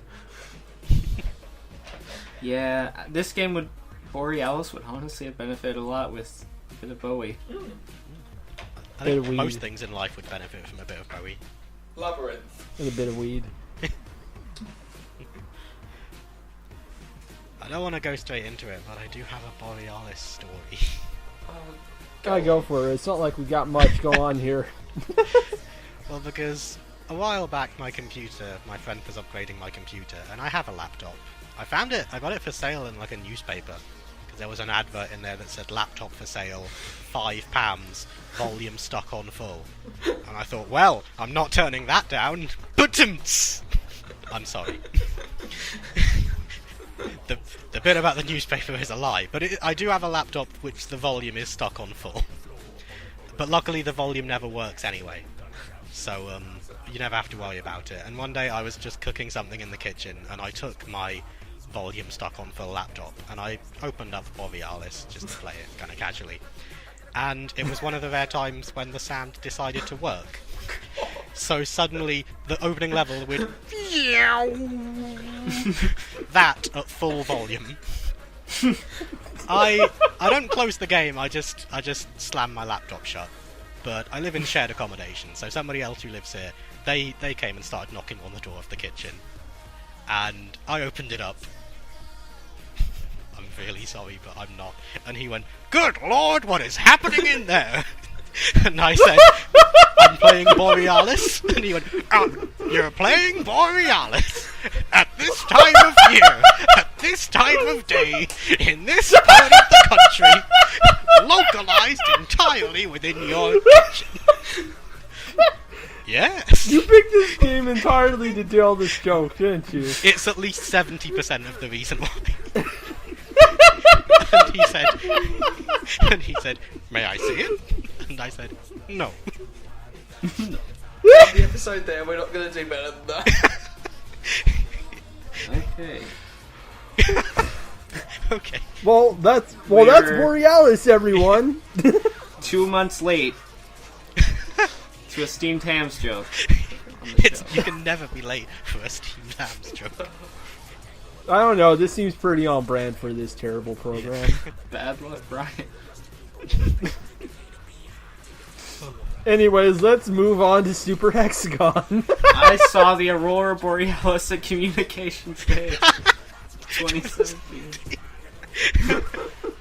Yeah, this game would... Borealis would honestly have benefited a lot with a bit of Bowie. I Bit think of most weed. things in life would benefit from a bit of Bowie. Labyrinth. And a bit of weed. I don't want to go straight into it, but I do have a Borealis story. Oh, Go for it. It's not like we got much going on here. Well, because a while back my friend was upgrading my computer, and I have a laptop. I found it, I got it for sale in like a newspaper, because there was an advert in there that said laptop for sale, £5, volume stuck on full. And I thought, well, I'm not turning that down. But-tums! I'm sorry. The bit about the newspaper is a lie, but I do have a laptop which the volume is stuck on full. But luckily the volume never works anyway, so you never have to worry about it. And one day I was just cooking something in the kitchen, and I took my volume stuck on full laptop, and I opened up Borealis just to play it, kind of casually. And it was one of the rare times when the sound decided to work. So suddenly, the opening level would... that at full volume. I don't close the game, I just slam my laptop shut. But I live in shared accommodation, so somebody else who lives here, they came and started knocking on the door of the kitchen. And I opened it up. I'm really sorry, but I'm not. And he went, "Good Lord, what is happening in there?" And I said, "I'm playing Borealis." And he went, "Oh, you're playing Borealis at this time of year, at this time of day, in this part of the country, localized entirely within your kitchen." Yes. You picked this game entirely to tell this joke, didn't you? It's at least 70% of the reason why. and he said, "May I see it?" And I said, "No." The episode there, we're not going to do better than that. Okay. Okay. Well, that's We're- Borealis, everyone. 2 months late to a steamed hams joke. On the show. You can never be late for a steamed hams joke. I don't know. This seems pretty on brand for this terrible program. Bad luck, Brian. Anyways, let's move on to Super Hexagon. I saw the Aurora Borealis at Communications Day 2017.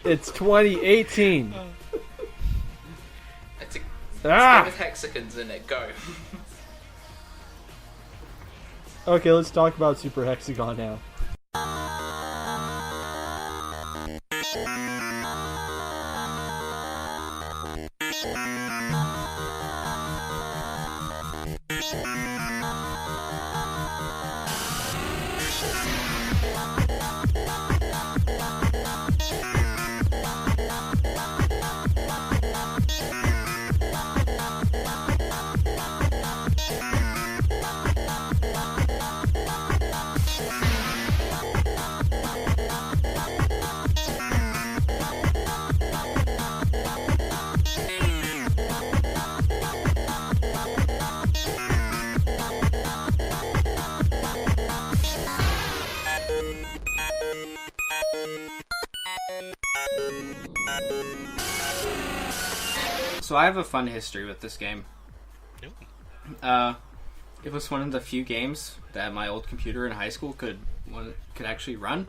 It's 2018. It's a Ah! game with hexagons in it, go. Okay, let's talk about Super Hexagon now. So I have a fun history with this game. It was one of the few games that my old computer in high school could actually run.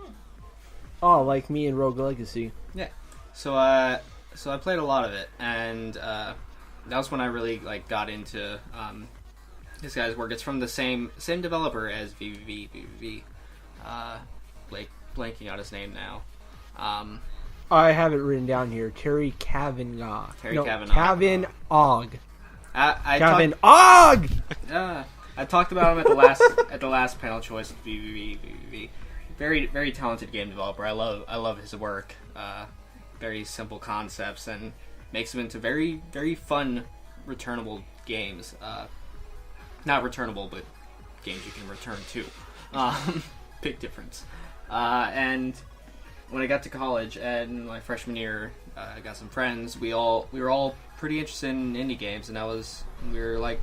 Oh, like me in Rogue Legacy. Yeah. So I played a lot of it, and that was when I really got into this guy's work. It's from the same developer as VVV. Blanking out his name now. I have it written down here. Terry Kavanagh. Terry no, Kavanagh. Kavanagh. I Kevin Og. I talked about him at the last panel choice. Very very talented game developer. I love his work. Very simple concepts and makes them into very very fun returnable games. Not returnable, but games you can return to. Big difference. And when I got to college and my freshman year, I got some friends. We were all pretty interested in indie games, and we were like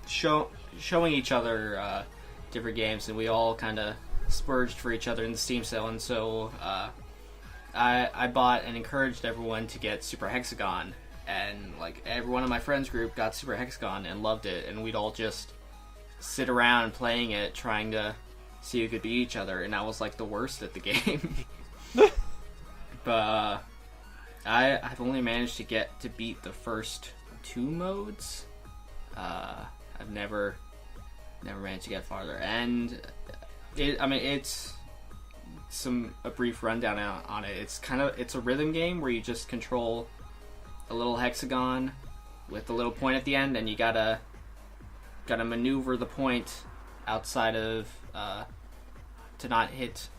showing each other different games, and we all kind of splurged for each other in the Steam sale. And so I bought and encouraged everyone to get Super Hexagon, and like everyone in my friends group got Super Hexagon and loved it, and we'd all just sit around playing it, trying to see who could beat each other, and I was like the worst at the game. But I've only managed to beat the first 2 modes. I've never managed to get farther, and it's a brief rundown on it. It's a rhythm game where you just control a little hexagon with a little point at the end, and you gotta maneuver the point outside of to not hit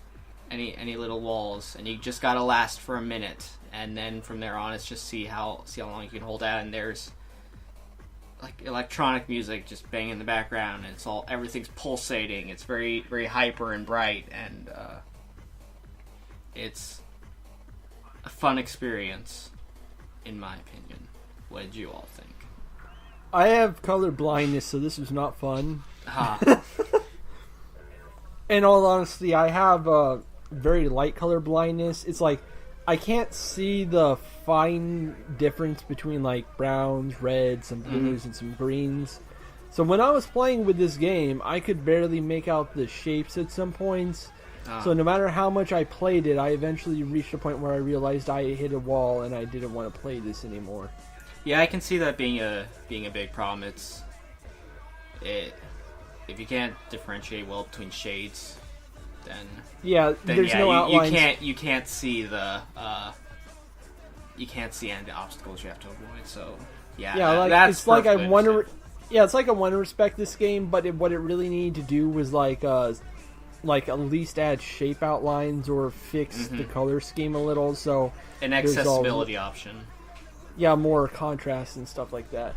any little walls, and you just gotta last for a minute, and then from there on it's just see how long you can hold out. And there's like electronic music just banging in the background, and everything's pulsating. It's very very hyper and bright, and it's a fun experience in my opinion. What did you all think? I have color blindness, so this was not fun. In all honesty, I have very light color blindness. It's like I can't see the fine difference between like browns, reds, some blues, and some greens. So when I was playing with this game, I could barely make out the shapes at some points. So no matter how much I played it, I eventually reached a point where I realized I hit a wall and I didn't want to play this anymore. Yeah, I can see that being a big problem. If you can't differentiate well between shades, then there's no outlines. You can't see the any obstacles you have to avoid. So it's like I want to respect this game, but what it really needed to do was like at least add shape outlines or fix the color scheme a little. So an accessibility option. Yeah, more contrast and stuff like that.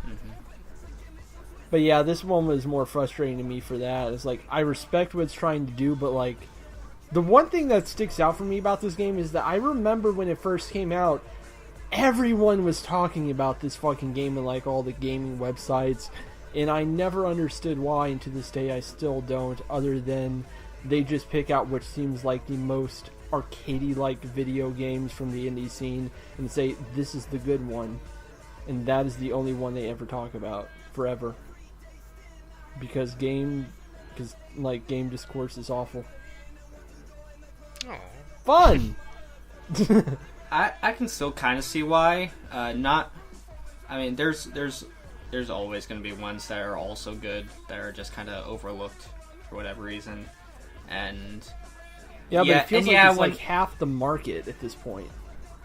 But yeah, this one was more frustrating to me for that. It's like, I respect what it's trying to do, but like, the one thing that sticks out for me about this game is that I remember when it first came out, everyone was talking about this fucking game in like all the gaming websites, and I never understood why, and to this day I still don't, other than they just pick out what seems like the most arcadey-like video games from the indie scene and say, this is the good one. And that is the only one they ever talk about, forever. Because game discourse is awful. Aww. Fun! I can still kind of see why. There's always going to be ones that are also good, that are just kind of overlooked for whatever reason. And but it feels like it's like half the market at this point.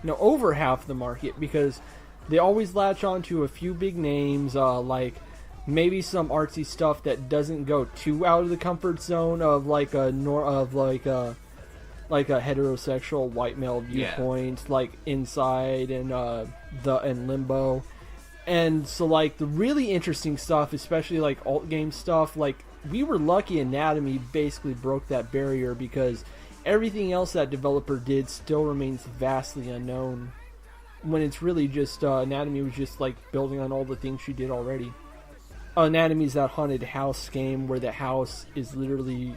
No, over half the market, because they always latch on to a few big names, like maybe some artsy stuff that doesn't go too out of the comfort zone of like a heterosexual white male viewpoint, like Inside and Limbo. And so like the really interesting stuff, especially like alt game stuff, like we were lucky Anatomy basically broke that barrier, because everything else that developer did still remains vastly unknown, when it's really just Anatomy was just like building on all the things she did already. Anatomy is that haunted house game where the house is literally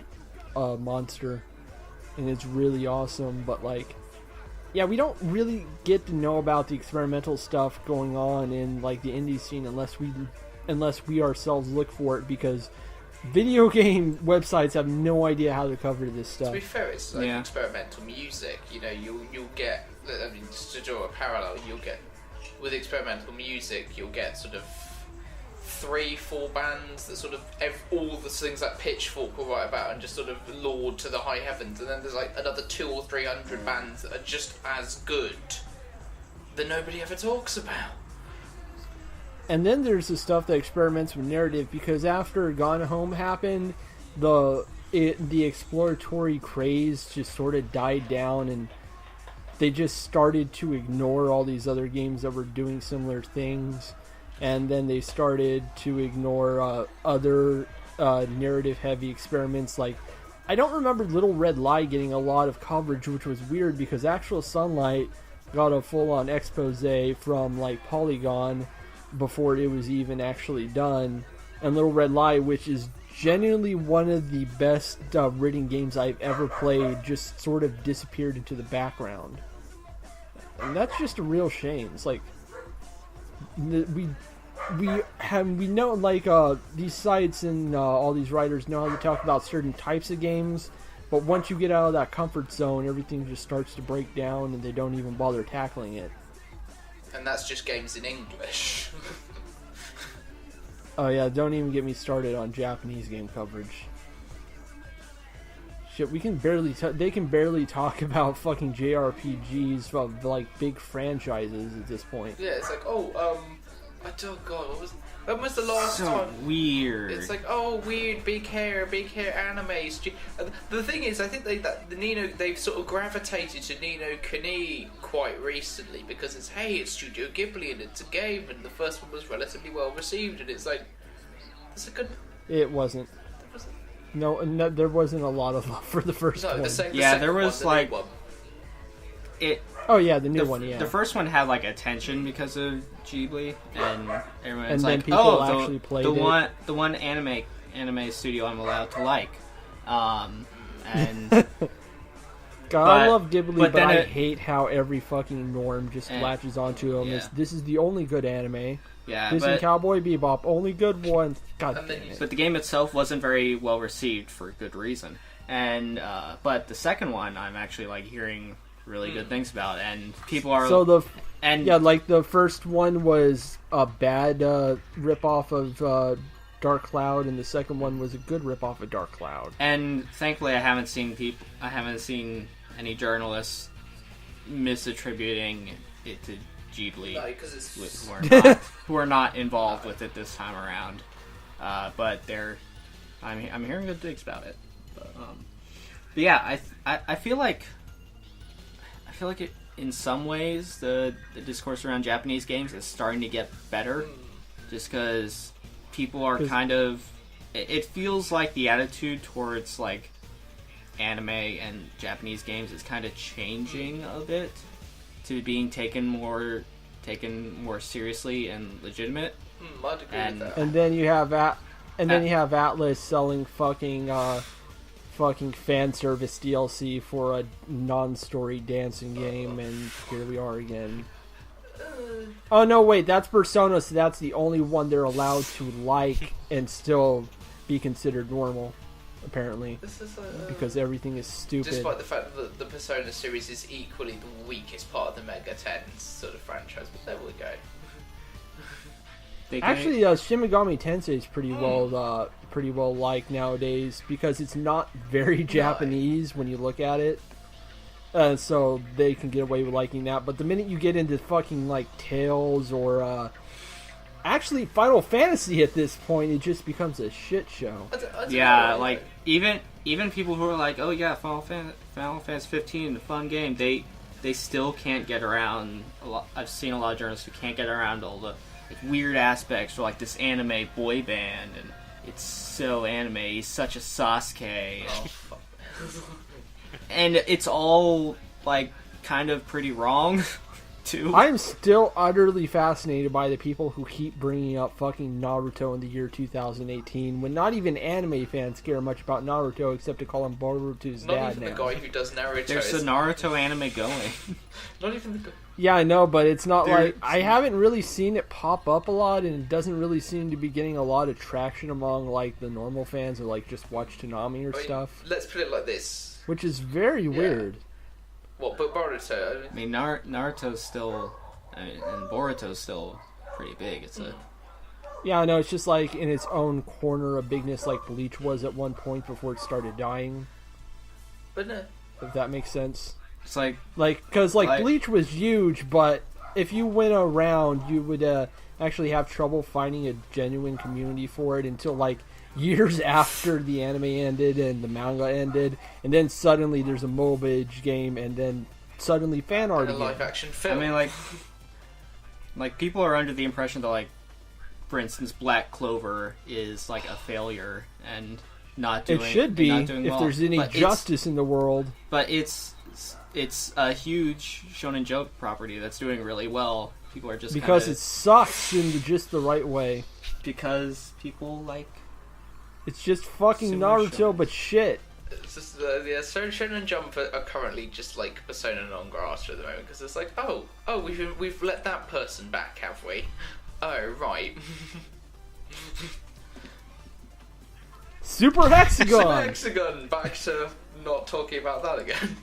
a monster, and it's really awesome. But like, yeah, we don't really get to know about the experimental stuff going on in like the indie scene unless we ourselves look for it, because video game websites have no idea how to cover this stuff. To be fair, it's like experimental music. You know, you'll get. I mean, just to draw a parallel, you'll get with experimental music, you'll get sort of 3-4 bands that sort of all the things that Pitchfork will write about and just sort of laud to the high heavens, and then there's like another 200 or 300 bands that are just as good that nobody ever talks about. And then there's the stuff that experiments with narrative, because after Gone Home happened, the exploratory craze just sort of died down, and they just started to ignore all these other games that were doing similar things, and then they started to ignore other narrative-heavy experiments. Like, I don't remember Little Red Lie getting a lot of coverage, which was weird because Actual Sunlight got a full-on expose from like Polygon before it was even actually done, and Little Red Lie, which is genuinely one of the best written games I've ever played, just sort of disappeared into the background, and that's just a real shame. It's like we know, like, these sites and all these writers know how to talk about certain types of games, but once you get out of that comfort zone, everything just starts to break down, and they don't even bother tackling it. And that's just games in English. Oh yeah, don't even get me started on Japanese game coverage. Shit, we can barely. They can barely talk about fucking JRPGs of like big franchises at this point. Yeah, it's like, oh god, when was the last So time? weird. It's like, oh, weird, big hair animes. The thing is, I think they've sort of gravitated to Ni no Kuni quite recently, because it's Studio Ghibli and it's a game, and the first one was relatively well received, and it's like, it's a good. It wasn't. No, there wasn't a lot of love for the first one. There was like it. Oh yeah, the new one. Yeah, the first one had like attention because of Ghibli, and everyone's and like, then people actually played it. The one anime studio I'm allowed to like, and God, I love Ghibli, but I it, hate how every fucking norm just latches onto them. Yeah. This is the only good anime. Yeah, this and Cowboy Bebop, only good one. God damn it. But the game itself wasn't very well received for good reason. And but the second one, I'm actually like hearing really good things about, and people are like the first one was a bad ripoff of Dark Cloud, and the second one was a good ripoff of Dark Cloud. And thankfully, I haven't seen any journalists misattributing it to Ghibli, who are not involved with it this time around. But I'm hearing good things about it. But yeah, I feel like it, in some ways the discourse around Japanese games is starting to get better, just because people are kind of. It feels like the attitude towards like anime and Japanese games is kind of changing a bit to being taken more seriously and legitimate. I'd agree with that. And then you have you have Atlas selling fucking fan service DLC for a non-story dancing game, and here we are again. Oh no, wait, that's Persona, so that's the only one they're allowed to like and still be considered normal, apparently. This is because everything is stupid. Despite the fact that the Persona series is equally the weakest part of the Mega 10 sort of franchise, but there we go. Actually, Shin Megami Tensei is pretty well liked nowadays, because it's not very Japanese when you look at it. So they can get away with liking that. But the minute you get into fucking like Tales or actually Final Fantasy at this point, it just becomes a shit show. Yeah, like even people who are like, oh yeah, Final Fantasy 15, a fun game, they still can't get around. I've seen a lot of journalists who can't get around all the weird aspects, or like this anime boy band, and it's so anime. He's such a Sasuke. And it's all like kind of pretty wrong too. I'm still utterly fascinated by the people who keep bringing up fucking Naruto in the year 2018, when not even anime fans care much about Naruto except to call him Boruto's dad now. Not even the guy who does Naruto. There's a Naruto anime going. Not even the guy. Yeah, I know, but it's not like... I haven't really seen it pop up a lot, and it doesn't really seem to be getting a lot of traction among, like, the normal fans who, like, just watch Toonami or stuff. Let's put it like this. Which is very weird. What, but Boruto? I mean, Naruto's still... and Boruto's still pretty big. It's a... Yeah, I know, it's just, like, in its own corner of bigness, like Bleach was at one point before it started dying. But no. If that makes sense. It's like... because Bleach was huge, but if you went around, you would actually have trouble finding a genuine community for it until like years after the anime ended and the manga ended, and then suddenly there's a mobile game, and then suddenly fan art And a again. live action film. I mean, like people are under the impression that, like, for instance, Black Clover is like a failure and not doing. It should be not doing if well. there's any But justice in the world. But it's a huge Shonen Jump property that's doing really well. People are just Because kinda, it sucks in just the right way. because people like. It's just fucking Similar Naruto, shows. but shit. It's just, Shonen Jump are currently just like persona non grata at the moment because it's like, oh, we've let that person back, have we? Oh, right. Super Hexagon! Hexagon, back to not talking about that again.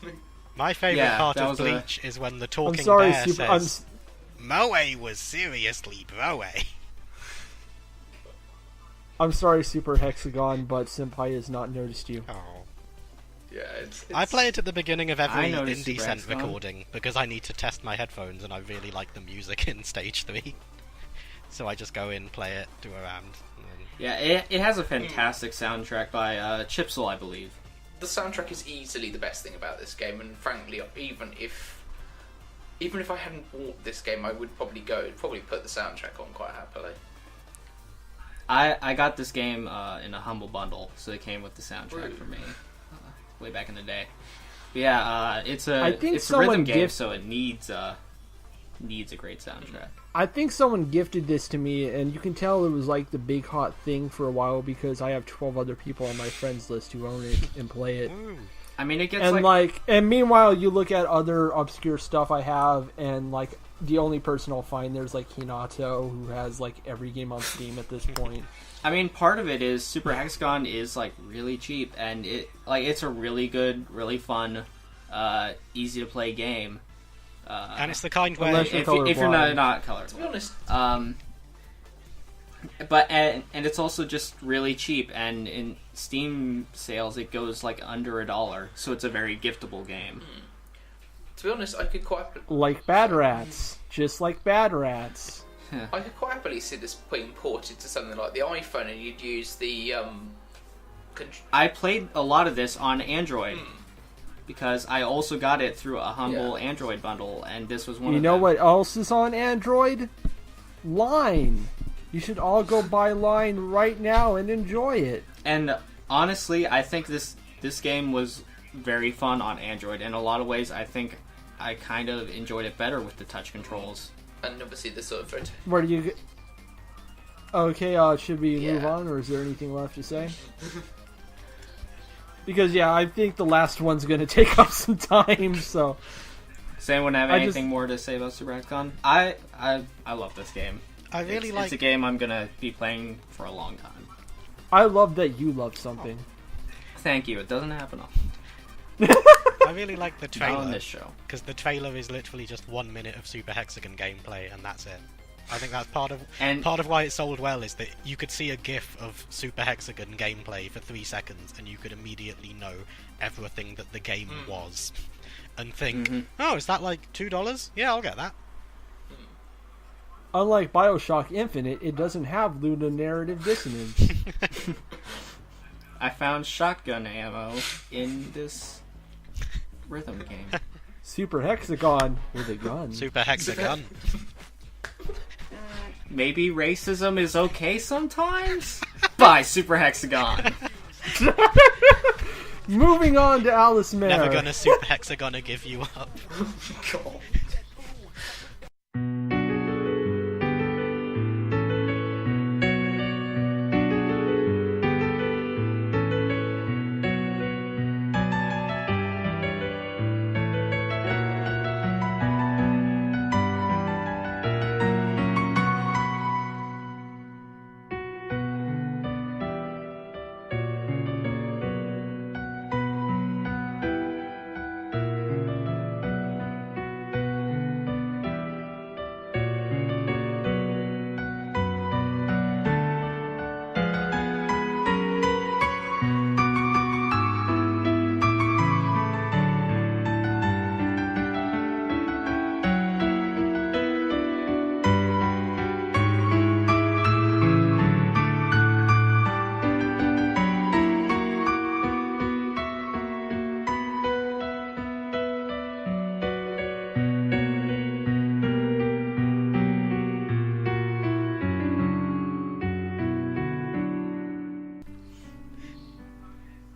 My favourite Yeah, part that of was a- Bleach is when the I'm talking sorry, bear Super. I'm, says, Moe was seriously broe. I'm sorry, Super Hexagon, but Senpai has not noticed you. Oh. Yeah, it's I play it at the beginning of every I noticed Super IndieCent Hexagon. recording because I need to test my headphones and I really like the music in Stage 3. So I just go in, play it, do a round. And then... Yeah, it has a fantastic soundtrack by Chipsel, I believe. the soundtrack is easily the best thing about this game, and frankly, even if I hadn't bought this game, I would probably put the soundtrack on quite happily. I got this game in a humble bundle, so it came with the soundtrack Rude. for me way back in the day. But yeah, it's I think a rhythm someone game, gift- so it needs a great soundtrack. I think someone gifted this to me, and you can tell it was like the big hot thing for a while because I have 12 other people on my friends list who own it and play it. Ooh. I mean, it gets And and meanwhile, you look at other obscure stuff I have, and like the only person I'll find there's like Hinato, who has like every game on Steam at this point. I mean, part of it is Super Hexagon is like really cheap, and it's a really good, really fun, easy to play game. And it's the kind where... Unless you're if you're colorblind. not To be colorblind. honest, But and it's also just really cheap, and in Steam sales it goes like under $1, so it's a very giftable game. I could quite Like Bad Rats. Just like Bad Rats. happily see this being ported to something like the iPhone, and you'd use the I played a lot of this on Android because I also got it through a humble Yeah. Android bundle, and this was one You of know them. what else is on Android? Line. You should all go buy Line right now and enjoy it. And honestly, I think this game was very fun on Android. In a lot of ways, I think I kind of enjoyed it better with the touch controls. and obviously the sort of Where do you get... Okay, should we move Yeah. on, or is there anything left to say? Because, yeah, I think the last one's going to take up some time, so... Does anyone have I anything more to say about Super Hexagon? I love this game. I really It's a game I'm gonna be playing for a long time. I love that you love something. Thank you. It doesn't happen often. I really like the Not on trailer, this show. because the trailer is literally just 1 minute of Super Hexagon gameplay, and that's it. I think that's part of why it sold well, is that you could see a GIF of Super Hexagon gameplay for 3 seconds, and you could immediately know everything that the game was, and think, oh, is that like $2? Yeah, I'll get that. Unlike Bioshock Infinite, it doesn't have ludonarrative dissonance. I found shotgun ammo in this rhythm game. Super Hexagon with a gun. Super Hexagon. Maybe racism is okay sometimes? Bye, Super Hexagon. Moving on to Alice Mare. Never gonna Super Hexagonna give you up. God.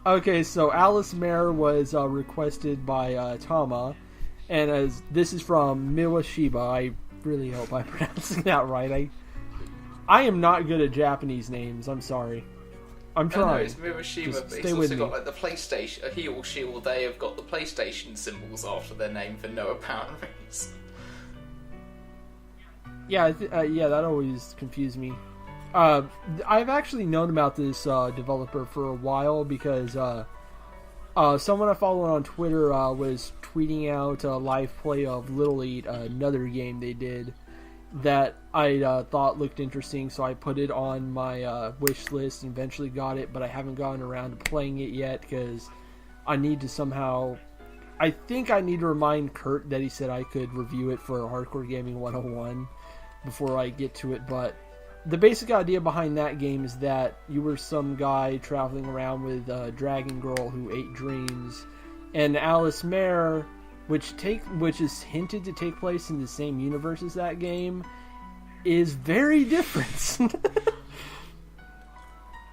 Okay, so Alice Mare was requested by Tama, and this is from Shivah. I really hope I'm pronouncing that right. I am not good at Japanese names. I'm sorry. I'm trying. No, it's Shivah, but he's also got like the PlayStation. He or she or they have got the PlayStation symbols after their name for no apparent reason. Yeah, that always confused me. I've actually known about this developer for a while because someone I follow on Twitter was tweeting out a live play of Little Eat, another game they did that I thought looked interesting, so I put it on my wish list and eventually got it, but I haven't gotten around to playing it yet because I need to somehow... I think I need to remind Kurt that he said I could review it for Hardcore Gaming 101 before I get to it, but the basic idea behind that game is that you were some guy traveling around with a dragon girl who ate dreams, and Alice Mare, which is hinted to take place in the same universe as that game, is very different.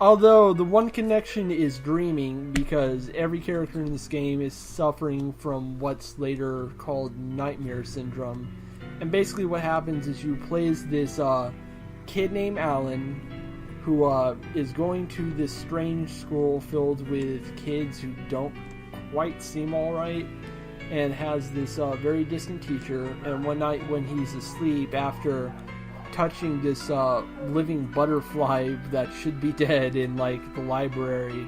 Although the one connection is dreaming, because every character in this game is suffering from what's later called Knightmare syndrome. And basically what happens is you play as this kid named Alan, who is going to this strange school filled with kids who don't quite seem alright, and has this very distant teacher. And one night when he's asleep, after touching this living butterfly that should be dead in like the library,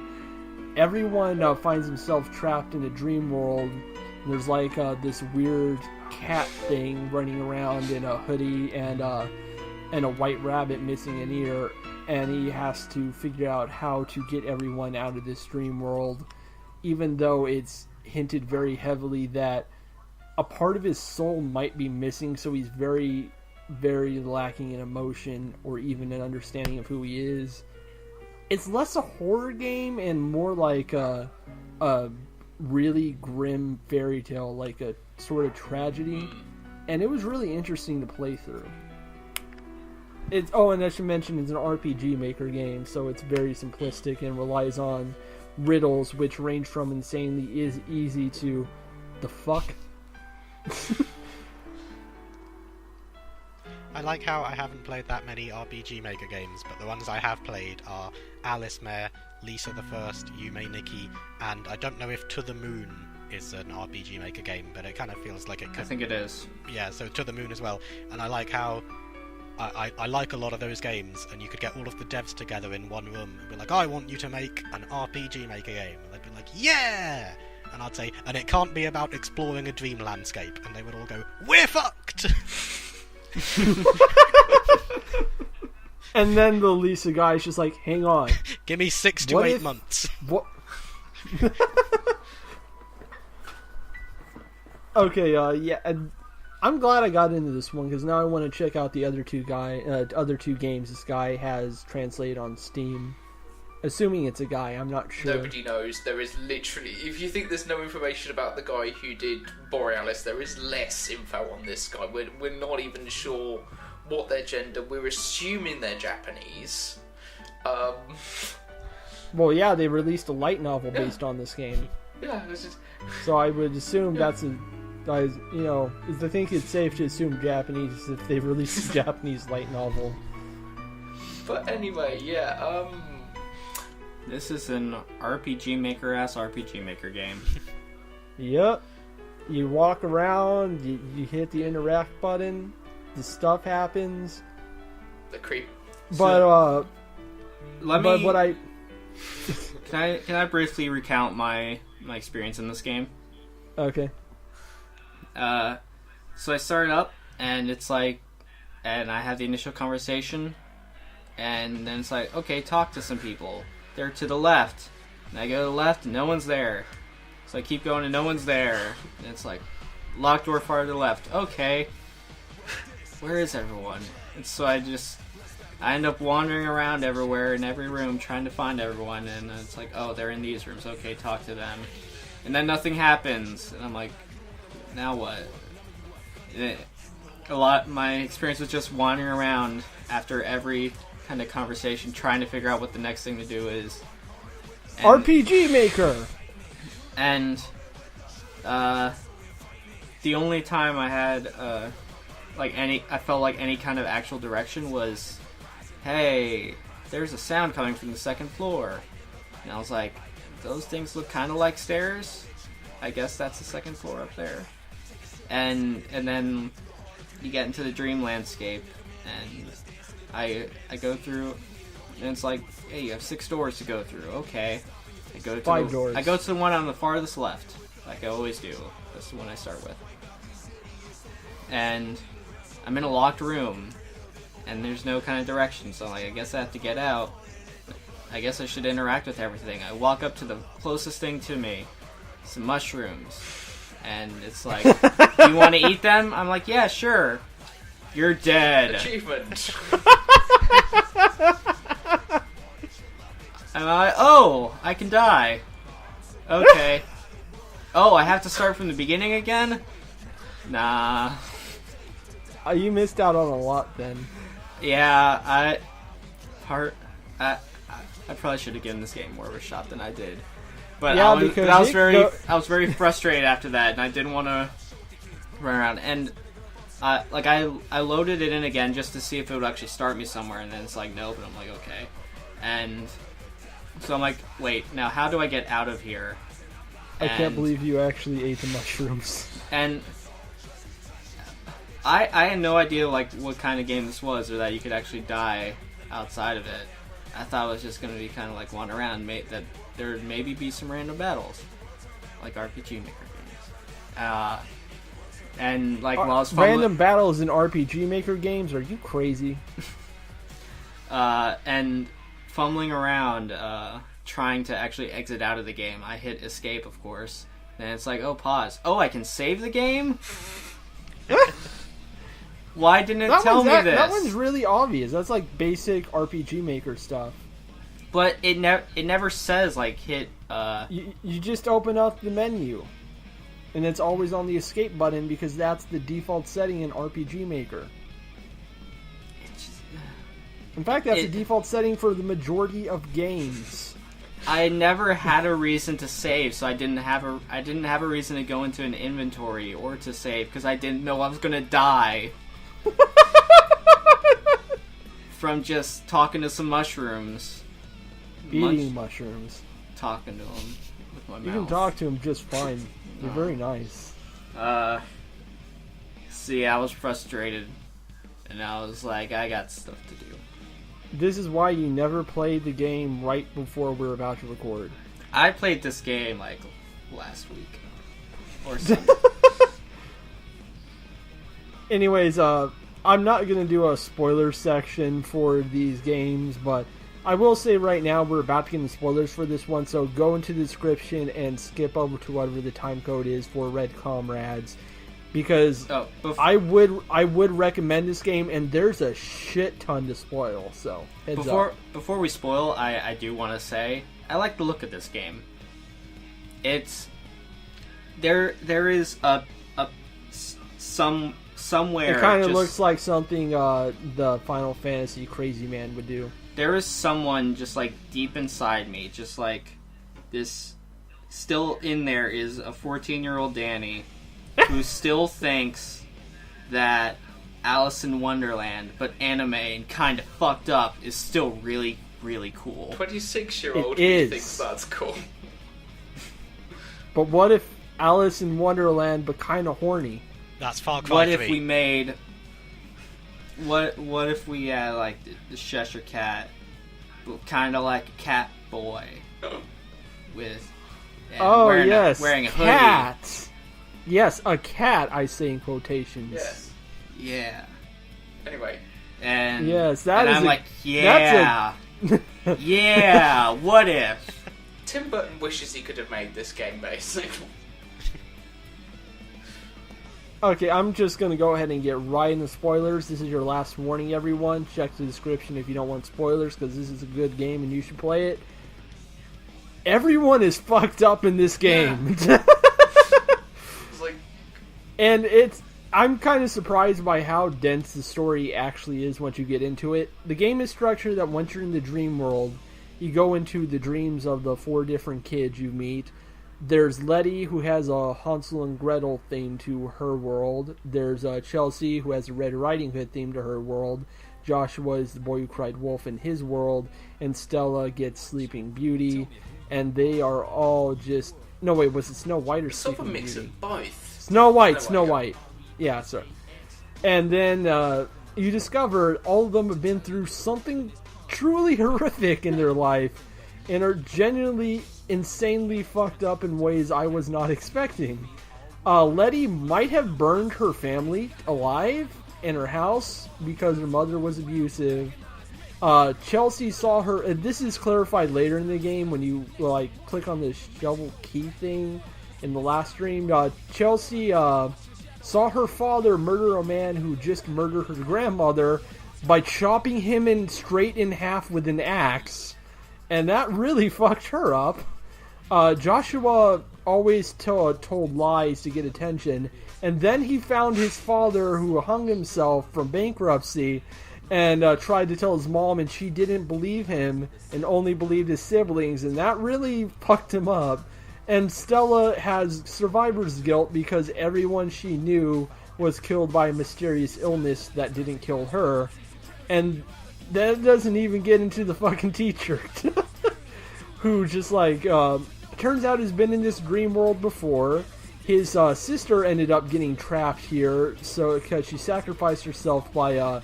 everyone finds himself trapped in a dream world. There's like this weird cat thing running around in a hoodie and a white rabbit missing an ear, and he has to figure out how to get everyone out of this dream world, even though it's hinted very heavily that a part of his soul might be missing, so he's very, very lacking in emotion or even an understanding of who he is. It's less a horror game and more like a really grim fairy tale, like a sort of tragedy, and it was really interesting to play through. And I should mention it's an RPG Maker game, so it's very simplistic and relies on riddles, which range from insanely easy to the fuck. I like how I haven't played that many RPG Maker games, but the ones I have played are Alice Mare, Lisa the First, Yume Nikki, and I don't know if To the Moon is an RPG Maker game, but it kind of feels like it could... I think it is. Yeah, so To the Moon as well. And I like how... I like a lot of those games, and you could get all of the devs together in one room and be like, I want you to make an RPG Maker game. And they'd be like, yeah! And I'd say, and it can't be about exploring a dream landscape. And they would all go, we're fucked! And then the Lisa guy is just like, hang on. Give me 6 to 8 months. What? Okay, yeah, and I'm glad I got into this one, because now I want to check out the other two games this guy has translated on Steam. Assuming it's a guy, I'm not sure. Nobody knows. There is literally... If you think there's no information about the guy who did Borealis, there is less info on this guy. We're not even sure what their gender... We're assuming they're Japanese. Well, yeah, they released a light novel based on this game. Yeah, it was just... So I would assume that's a... I think it's safe to assume Japanese if they released a Japanese light novel. But anyway, yeah, This is an RPG Maker-ass RPG Maker game. Yep. You walk around, you hit the interact button, the stuff happens. The creep. But, Can I briefly recount my experience in this game? Okay. So I start up, and it's like, and I have the initial conversation, and then it's like, okay, talk to some people. They're to the left. And I go to the left, and no one's there. So I keep going, and no one's there. And it's like, locked door far to the left. Okay. Where is everyone? And so I end up wandering around everywhere in every room trying to find everyone, and it's like, oh, they're in these rooms. Okay, talk to them. And then nothing happens, and I'm like, now what? My experience was just wandering around after every kind of conversation, trying to figure out what the next thing to do is. RPG Maker. And the only time I had I felt like any kind of actual direction was, hey, there's a sound coming from the second floor. And I was like, those things look kind of like stairs. I guess that's the second floor up there. And then you get into the dream landscape, and I go through, and it's like, hey, you have 6 doors to go through. Okay. I go to 5 doors. I go to the one on the farthest left, like I always do. That's the one I start with. And I'm in a locked room, and there's no kind of direction, so I guess I have to get out. I guess I should interact with everything. I walk up to the closest thing to me, some mushrooms, and it's like, do you want to eat them? I'm like, yeah, sure. You're dead. Achievement. And I can die. Okay. Oh, I have to start from the beginning again? Nah. You missed out on a lot then. Yeah, I probably should have given this game more of a shot than I did. But Yeah, I was because I was very frustrated after that, and I didn't want to run around. And I loaded it in again just to see if it would actually start me somewhere, and then it's like nope, and I'm like okay. And so I'm like, wait, now how do I get out of here? I can't believe you actually ate the mushrooms. And I had no idea like what kind of game this was, or that you could actually die outside of it. I thought it was just going to be kind of like wander around, that there would maybe be some random battles, like RPG Maker games. And like while I was fumbling, random battles in RPG Maker games? Are you crazy? and fumbling around, trying to actually exit out of the game, I hit escape, of course. And it's like, oh, pause. Oh, I can save the game? Why didn't it tell me this? That one's really obvious. That's like basic RPG Maker stuff. But it never says like hit. You just open up the menu, and it's always on the escape button because that's the default setting in RPG Maker. In fact, that's the default setting for the majority of games. I never had a reason to save, so I didn't have a reason to go into an inventory or to save because I didn't know I was gonna die. From just talking to some mushrooms. Eating mushrooms. Talking to them with my mouth. You can talk to them just fine. They're very nice. See, I was frustrated. And I was like, I got stuff to do. This is why you never played the game right before we were about to record. I played this game, like, last week. Or something. Anyways, I'm not going to do a spoiler section for these games, but I will say right now we're about to get into spoilers for this one, so go into the description and skip over to whatever the time code is for Red Comrades, because I would recommend this game, and there's a shit ton to spoil, so heads up. Before we spoil, I do want to say, I like the look of this game. It's... There is somewhere... It kind of looks like something the Final Fantasy Crazy Man would do. There is someone just like deep inside me, just like this, still in there is a 14-year-old Danny who still thinks that Alice in Wonderland, but anime and kind of fucked up, is still really, really cool. 26-year-old who thinks that's cool. But what if Alice in Wonderland, but kind of horny? That's Far Cry 3. What if we made... What if we had, like, the Cheshire Cat, but kind of like a cat boy, with... wearing a hoodie. Cat! Yes, a cat, I say in quotations. Yes. Yeah. Anyway. And... Yes, I'm like, yeah! Yeah, what if? Tim Burton wishes he could have made this game, basically. Okay, I'm just going to go ahead and get right into spoilers. This is your last warning, everyone. Check the description if you don't want spoilers, because this is a good game and you should play it. Everyone is fucked up in this game. Yeah. It's like... And I'm kind of surprised by how dense the story actually is once you get into it. The game is structured that once you're in the dream world, you go into the dreams of the 4 different kids you meet. There's Letty, who has a Hansel and Gretel theme to her world. There's Chelsea, who has a Red Riding Hood theme to her world. Joshua is the boy who cried wolf in his world. And Stella gets Sleeping Beauty. And they are all just... No, wait, was it Snow White or Sleeping Beauty? Sort of a mix of both. Snow White. Yeah, sorry. And then you discover all of them have been through something truly horrific in their life. And are genuinely, insanely fucked up in ways I was not expecting. Letty might have burned her family alive in her house because her mother was abusive. Chelsea saw her, and this is clarified later in the game when you click on the shovel key thing in the last stream. Chelsea saw her father murder a man who just murdered her grandmother by chopping him straight in half with an axe. And that really fucked her up. Joshua always told lies to get attention. And then he found his father, who hung himself from bankruptcy, and tried to tell his mom, and she didn't believe him and only believed his siblings. And that really fucked him up. And Stella has survivor's guilt because everyone she knew was killed by a mysterious illness that didn't kill her. And that doesn't even get into the fucking teacher. Who just turns out has been in this dream world before. His sister ended up getting trapped here, so because she sacrificed herself by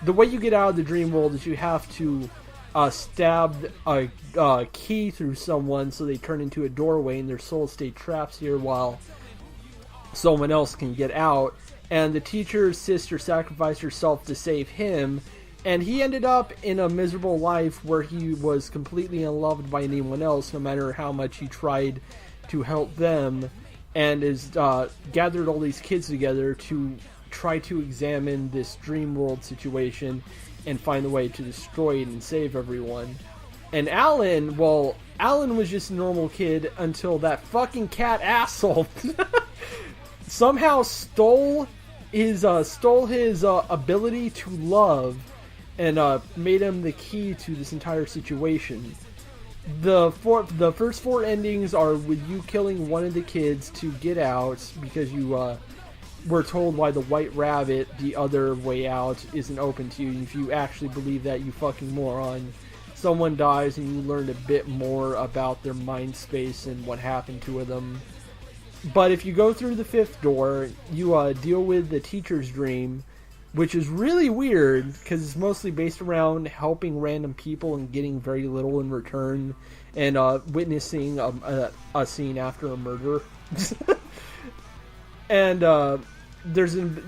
the way you get out of the dream world is you have to stab a key through someone so they turn into a doorway and their souls stay trapped here while someone else can get out. And the teacher's sister sacrificed herself to save him. And he ended up in a miserable life where he was completely unloved by anyone else, no matter how much he tried to help them, and has gathered all these kids together to try to examine this dream world situation and find a way to destroy it and save everyone. And Alan was just a normal kid until that fucking cat asshole somehow stole his ability to love. And made him the key to this entire situation. The first 4 endings are with you killing one of the kids to get out because you were told by the White Rabbit the other way out isn't open to you. And if you actually believe that, you fucking moron. Someone dies and you learn a bit more about their mind space and what happened to them. But if you go through the 5th door, you deal with the teacher's dream, which is really weird because it's mostly based around helping random people and getting very little in return, and witnessing a scene after a murder. And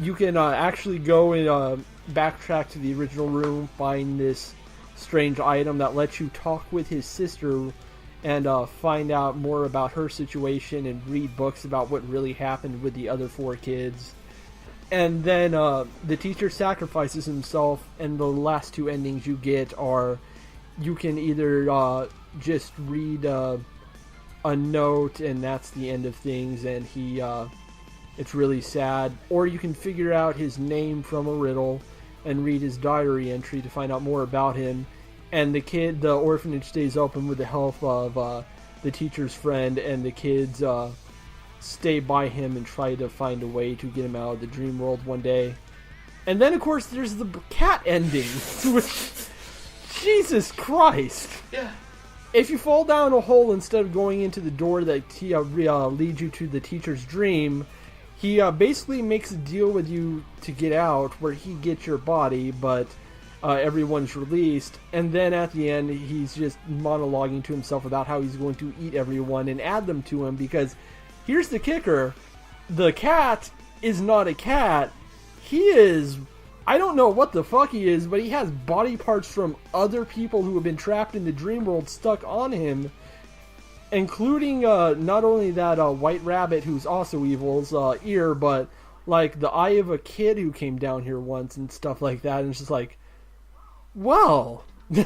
you can actually go and backtrack to the original room, find this strange item that lets you talk with his sister and find out more about her situation and read books about what really happened with the other 4 kids. And then the teacher sacrifices himself, and the last 2 endings you get are you can either just read a note and that's the end of things, and it's really sad, or you can figure out his name from a riddle and read his diary entry to find out more about him. And the orphanage stays open with the help of the teacher's friend, and the kids stay by him and try to find a way to get him out of the dream world one day. And then, of course, there's the cat ending, which, Jesus Christ. Yeah. If you fall down a hole instead of going into the door that leads you to the teacher's dream, he basically makes a deal with you to get out, where he gets your body, but everyone's released. And then at the end, he's just monologuing to himself about how he's going to eat everyone and add them to him, because here's the kicker. The cat is not a cat. He is... I don't know what the fuck he is, but he has body parts from other people who have been trapped in the dream world stuck on him. Including not only that white rabbit who's also evil's ear, but like the eye of a kid who came down here once and stuff like that. And it's just like, well... He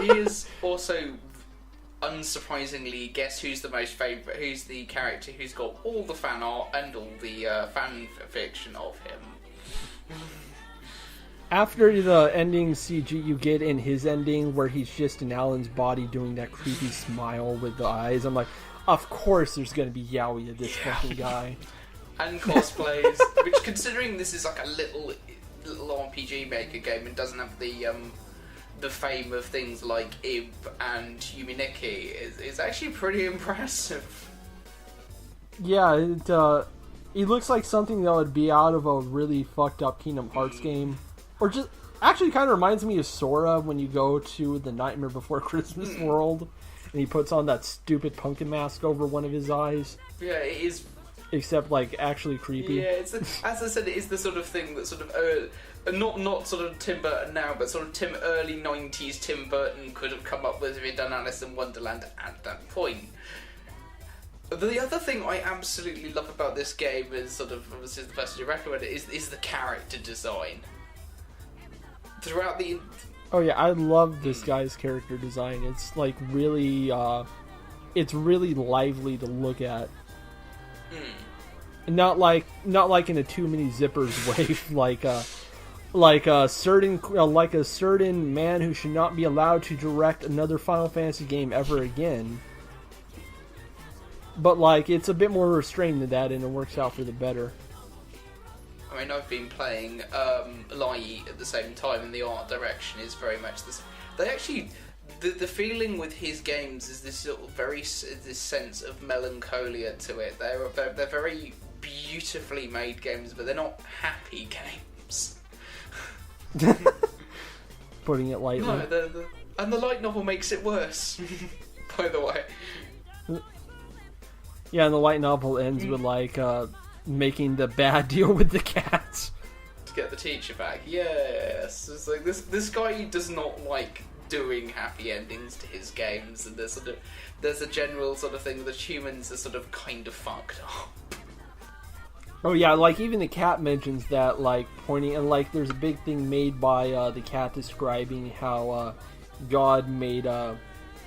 is also... unsurprisingly, guess who's the most favourite? Who's the character who's got all the fan art and all the fan fiction of him? After the ending CG you get in his ending, where he's just in Alan's body doing that creepy smile with the eyes, I'm like, of course there's going to be yaoi of this fucking guy. And cosplays, which, considering this is like a little RPG Maker game and doesn't have the fame of things like Ib and Yuminiki, is actually pretty impressive. Yeah, it looks like something that would be out of a really fucked up Kingdom Hearts game. Or just, actually kind of reminds me of Sora when you go to the Nightmare Before Christmas world, and he puts on that stupid pumpkin mask over one of his eyes. Yeah, it is. Except, like, actually creepy. Yeah, as I said, it is the sort of thing that sort of, not sort of Tim Burton now, but sort of early 90s Tim Burton could have come up with if he'd done Alice in Wonderland at that point. The other thing I absolutely love about this game is sort of, obviously the person who recommended it, is the character design. Throughout the... Oh yeah, I love this guy's character design. It's like really, it's really lively to look at. Not like in a too many zippers way, like a certain man who should not be allowed to direct another Final Fantasy game ever again. But like it's a bit more restrained than that, and it works out for the better. I mean, I've been playing Lai at the same time, and the art direction is very much this. They actually, the feeling with his games is this sort of this sense of melancholia to it. They're very beautifully made games, but they're not happy games. Putting it lightly. No, and the light novel makes it worse. By the way. Yeah, and the light novel ends with like making the bad deal with the cats to get the teacher back. Yes, it's like this guy does not like doing happy endings to his games, and there's a general sort of thing that humans are sort of kind of fucked up. Oh yeah, like even the cat mentions that, like pointing, and like there's a big thing made by the cat describing how God made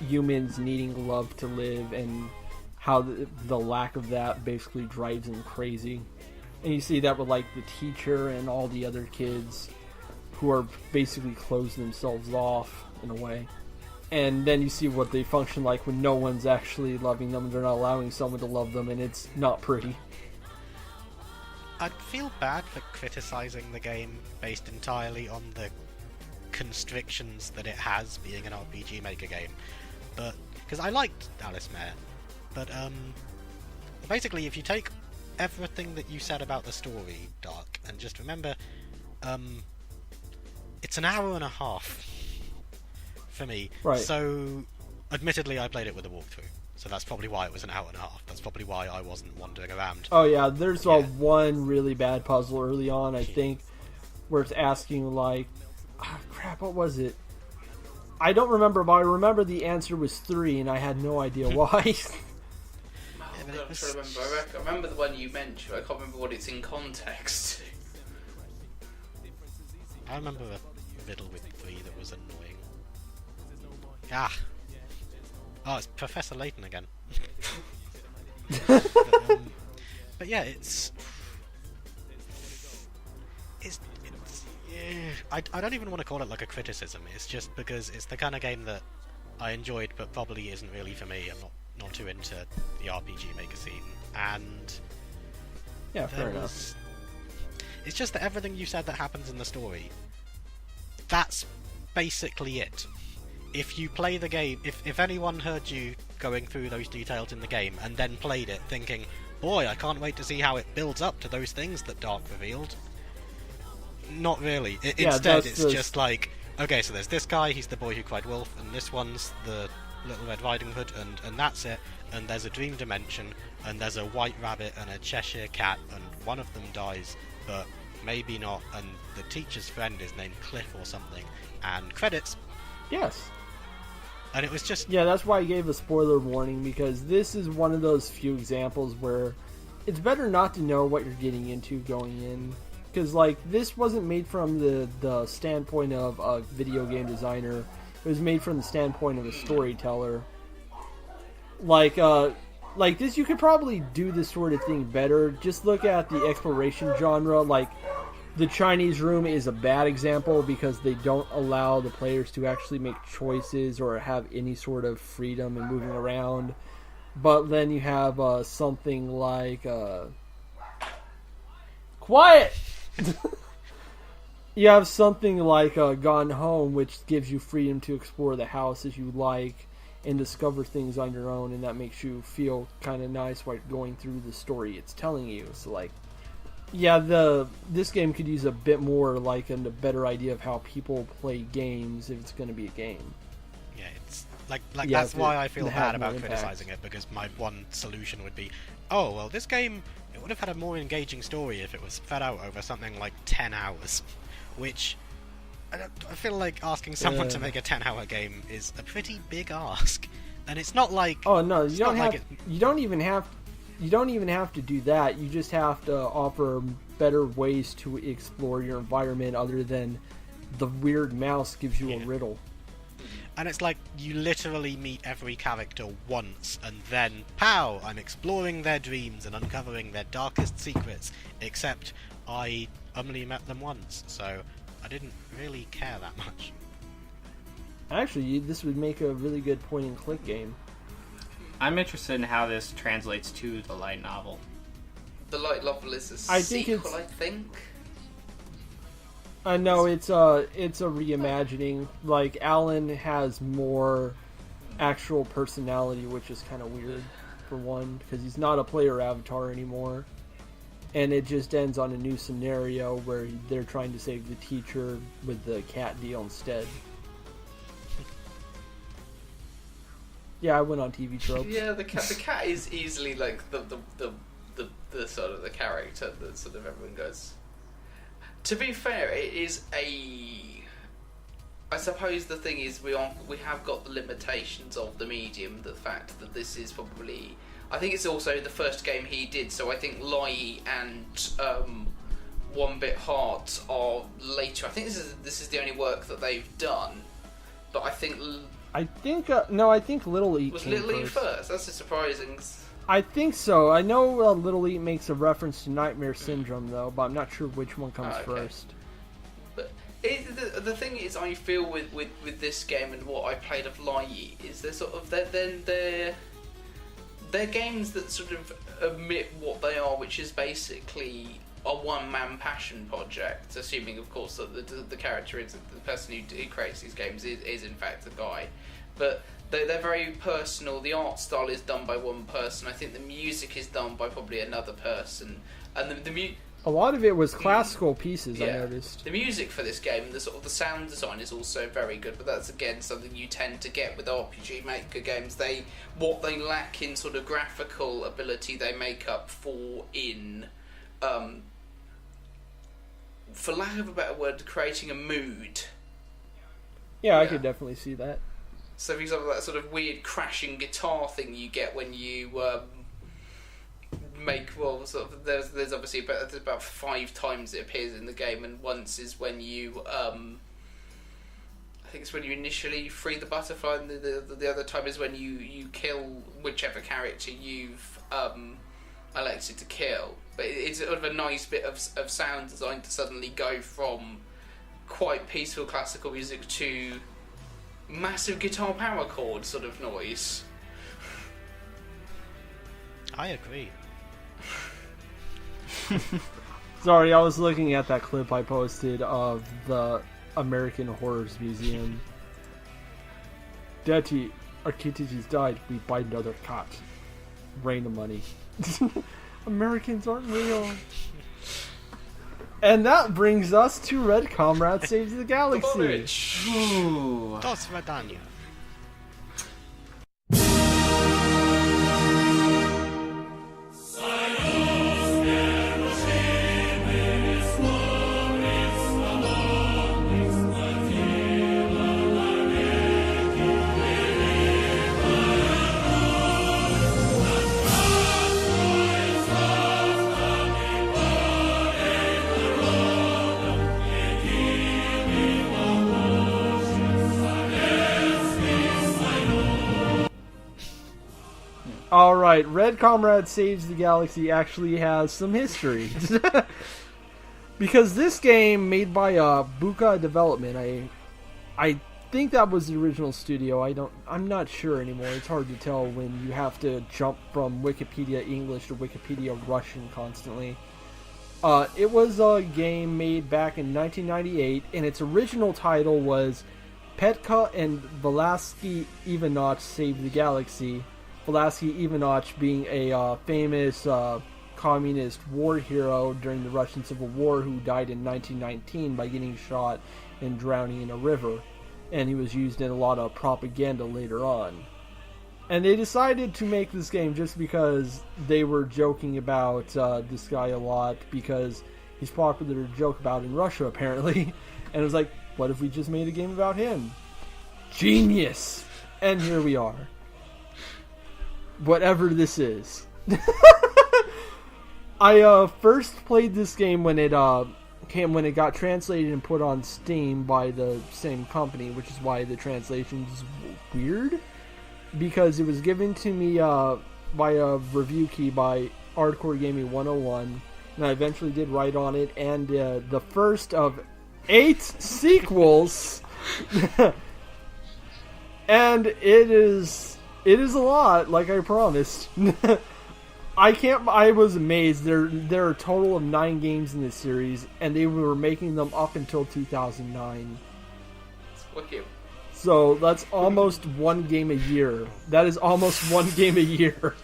humans needing love to live, and how the lack of that basically drives him crazy. And you see that with like the teacher and all the other kids who are basically closing themselves off in a way. And then you see what they function like when no one's actually loving them, they're not allowing someone to love them, and it's not pretty. I'd feel bad for criticizing the game based entirely on the constrictions that it has being an RPG Maker game, but because I liked Alice Mare, but basically if you take everything that you said about the story, Dark, and just remember, it's an hour and a half for me. Right. So, admittedly, I played it with a walkthrough. So that's probably why it was an hour and a half. That's probably why I wasn't wandering around. Oh yeah, there's one really bad puzzle early on, I think, where it's asking like, crap, what was it? I don't remember, but I remember the answer was 3, and I had no idea why. I'm trying to remember. I remember the one you mentioned. I can't remember what it's in context. I remember a riddle with 3 that was annoying. Oh, it's Professor Layton again. But yeah, it's I don't even want to call it like a criticism. It's just because it's the kind of game that I enjoyed, but probably isn't really for me. I'm not too into the RPG Maker scene, and Yeah, fair enough. It's just that everything you said that happens in the story, that's basically it. If you play the game, if anyone heard you going through those details in the game and then played it thinking, boy, I can't wait to see how it builds up to those things that Dark revealed, not really. Instead, it's just like, okay, so there's this guy, he's the boy who cried wolf, and this one's the Little Red Riding Hood, and that's it, and there's a dream dimension, and there's a white rabbit and a Cheshire cat, and one of them dies, but maybe not, and the teacher's friend is named Cliff or something, and credits. Yes. And it was just... Yeah, that's why I gave a spoiler warning, because this is one of those few examples where it's better not to know what you're getting into going in. Because, like, this wasn't made from the standpoint of a video game designer. It was made from the standpoint of a storyteller. Like this, you could probably do this sort of thing better. Just look at the exploration genre. Like, the Chinese room is a bad example because they don't allow the players to actually make choices or have any sort of freedom in moving around. But then you have something like... Quiet! You have something like Gone Home, which gives you freedom to explore the house as you like and discover things on your own, and that makes you feel kind of nice while going through the story it's telling you. So, like, yeah, this game could use a bit more, like, and a better idea of how people play games if it's going to be a game. Yeah, it's like that's why I feel bad about criticizing it, because my one solution would be, oh, well, this game, it would have had a more engaging story if it was fed out over something like 10 hours. Which, I feel like asking someone to make a 10-hour game is a pretty big ask, and it's not like... Oh no, you don't even have to do that. You just have to offer better ways to explore your environment other than the weird mouse gives you a riddle. And it's like, you literally meet every character once, and then, pow, I'm exploring their dreams and uncovering their darkest secrets, except I only met them once, so I didn't really care that much. Actually, this would make a really good point-and-click game. I'm interested in how this translates to the light novel. The light novel is a sequel, I think. No, it's a reimagining. Like, Alan has more actual personality, which is kind of weird, for one, because he's not a player avatar anymore. And it just ends on a new scenario where they're trying to save the teacher with the cat deal instead. Yeah, I went on TV tropes. Yeah, the cat is easily like the sort of the character that sort of everyone goes. To be fair, it is I suppose the thing is we have got the limitations of the medium. The fact that this is probably, I think it's also the first game he did. So I think Lai and One Bit Heart are later. I think this is the only work that they've done. But I think Little Eat was came Little Eat first. That's surprising. I think so. I know Little Eat makes a reference to Knightmare Syndrome, though, but I'm not sure which one comes first. But the thing is, I feel with this game and what I played of Lai is they're games that sort of admit what they are, which is basically a one-man passion project, assuming, of course, that the character is the person who creates these games is in fact a guy. But they're very personal. The art style is done by one person. I think the music is done by probably another person. And a lot of it was classical pieces, I noticed. The music for this game, the sort of the sound design is also very good, but that's again something you tend to get with RPG Maker games. What they lack in sort of graphical ability, they make up for in, for lack of a better word, creating a mood. Yeah, I could definitely see that. So, for example, that sort of weird crashing guitar thing you get when you there's obviously about 5 times it appears in the game, and once is when you I think it's when you initially free the butterfly, and the other time is when you kill whichever character you've elected to kill. But it's sort of a nice bit of sound design to suddenly go from quite peaceful classical music to massive guitar power chord sort of noise. I agree. Sorry, I was looking at that clip I posted of the American Horrors Museum. Daddy, our kitties died, we buy another cat. Rain of money. Americans aren't real. And that brings us to Red Comrade Saves the Galaxy. Ooh. Dos Radania. Alright, Red Comrade Saves the Galaxy actually has some history. Because this game, made by Buka Development, I think that was the original studio. I'm not sure anymore. It's hard to tell when you have to jump from Wikipedia English to Wikipedia Russian constantly. It was a game made back in 1998, and its original title was Petka and Vlasky Ivanov Save the Galaxy. Vlasky Ivanov being a famous communist war hero during the Russian Civil War who died in 1919 by getting shot and drowning in a river. And he was used in a lot of propaganda later on. And they decided to make this game just because they were joking about this guy a lot because he's popular to joke about in Russia, apparently. And it was like, what if we just made a game about him? Genius! And here we are. Whatever this is. I first played this game when it got translated and put on Steam by the same company, which is why the translation is weird. Because it was given to me by a review key by Hardcore Gaming 101, and I eventually did write on it, and the first of 8 sequels, and it is a lot, like I promised. I was amazed. There are a total of 9 games in this series, and they were making them up until 2009. It's wicked. So that's almost 1 game a year. That is almost 1 game a year.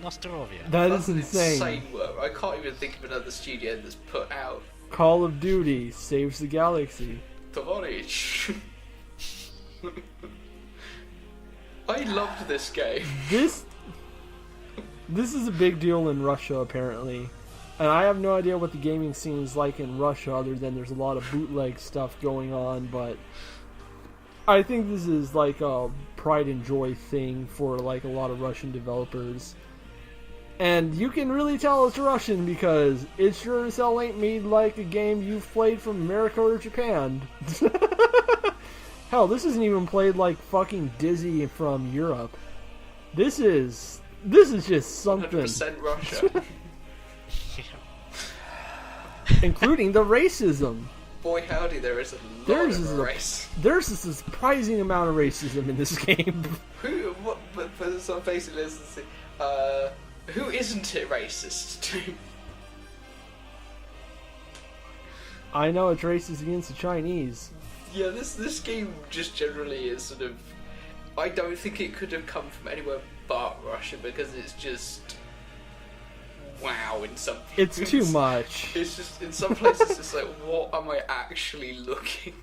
Nostrovia. That's insane. Insane work. I can't even think of another studio that's put out Call of Duty Saves the Galaxy. Tovarich. I loved this game. This is a big deal in Russia, apparently. And I have no idea what the gaming scene is like in Russia, other than there's a lot of bootleg stuff going on, but I think this is like a pride and joy thing for like a lot of Russian developers. And you can really tell it's Russian because it sure as hell ain't made like a game you've played from America or Japan. Hell, this isn't even played like fucking Dizzy from Europe. This is just something. 100% Russia. Including the racism. Boy howdy, there is a lot of race. There's a surprising amount of racism in this game. Basically, who isn't it racist to? I know it's racist against the Chinese. Yeah, this game just generally is sort of... I don't think it could have come from anywhere but Russia because it's just... wow in some It's too much. It's just, in some places it's just like, what am I actually looking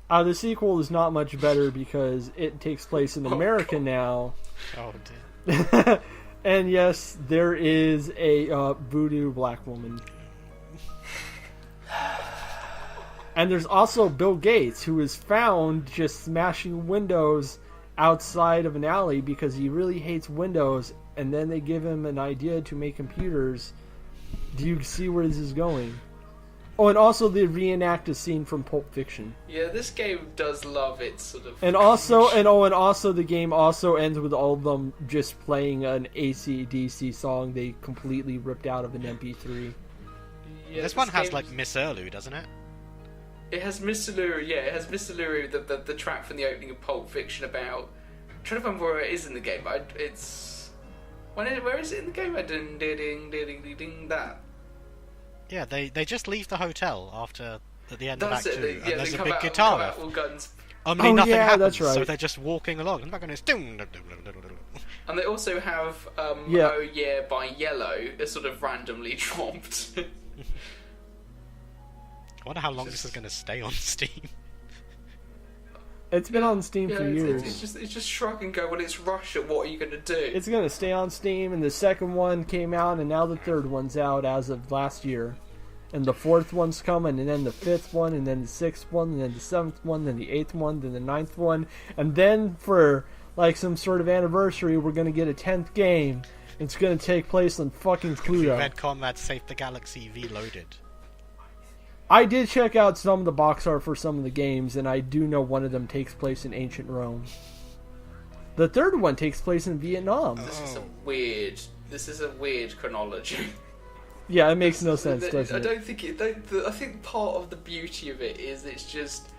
at? The sequel is not much better because it takes place in America now. Oh dear. And yes, there is a voodoo black woman. And there's also Bill Gates, who is found just smashing windows outside of an alley because he really hates Windows, and then they give him an idea to make computers. Do you see where this is going? Oh, and also they reenact a scene from Pulp Fiction. Yeah, this game does love its sort of... And also the game also ends with all of them just playing an AC/DC song they completely ripped out of an MP3. Yeah, this one has like Miss Erlu, doesn't it? It has Mr. Luru, yeah, it has Mr. Luru, the track from the opening of Pulp Fiction about... I'm trying to remember where it is in the game, but it's... Where is it in the game? Ding, ding, ding, ding, ding, that. Yeah, they just leave the hotel at the end of Act 2, and there's a big guitar riff. All guns. Only nothing happens, that's right. so they're just walking along, and the background is... And they also have Oh Yeah by Yellow, is sort of randomly dropped. I wonder how long this is going to stay on Steam. It's been on Steam for years. It's just shrug and go, well, it's Russia, what are you going to do? It's going to stay on Steam, and the second one came out, and now the third one's out as of last year. And the fourth one's coming, and then the fifth one, and then the sixth one, and then the seventh one, then the eighth one, then the ninth one. And then for, like, some sort of anniversary, we're going to get a 10th game. It's going to take place on fucking Pluto. Red Comrades Save the Galaxy Reloaded. I did check out some of the box art for some of the games, and I do know one of them takes place in ancient Rome. The third one takes place in Vietnam. This is a weird This is a weird chronology. Yeah, it makes no sense, doesn't I it? don't think it. I think part of the beauty of it is it's just.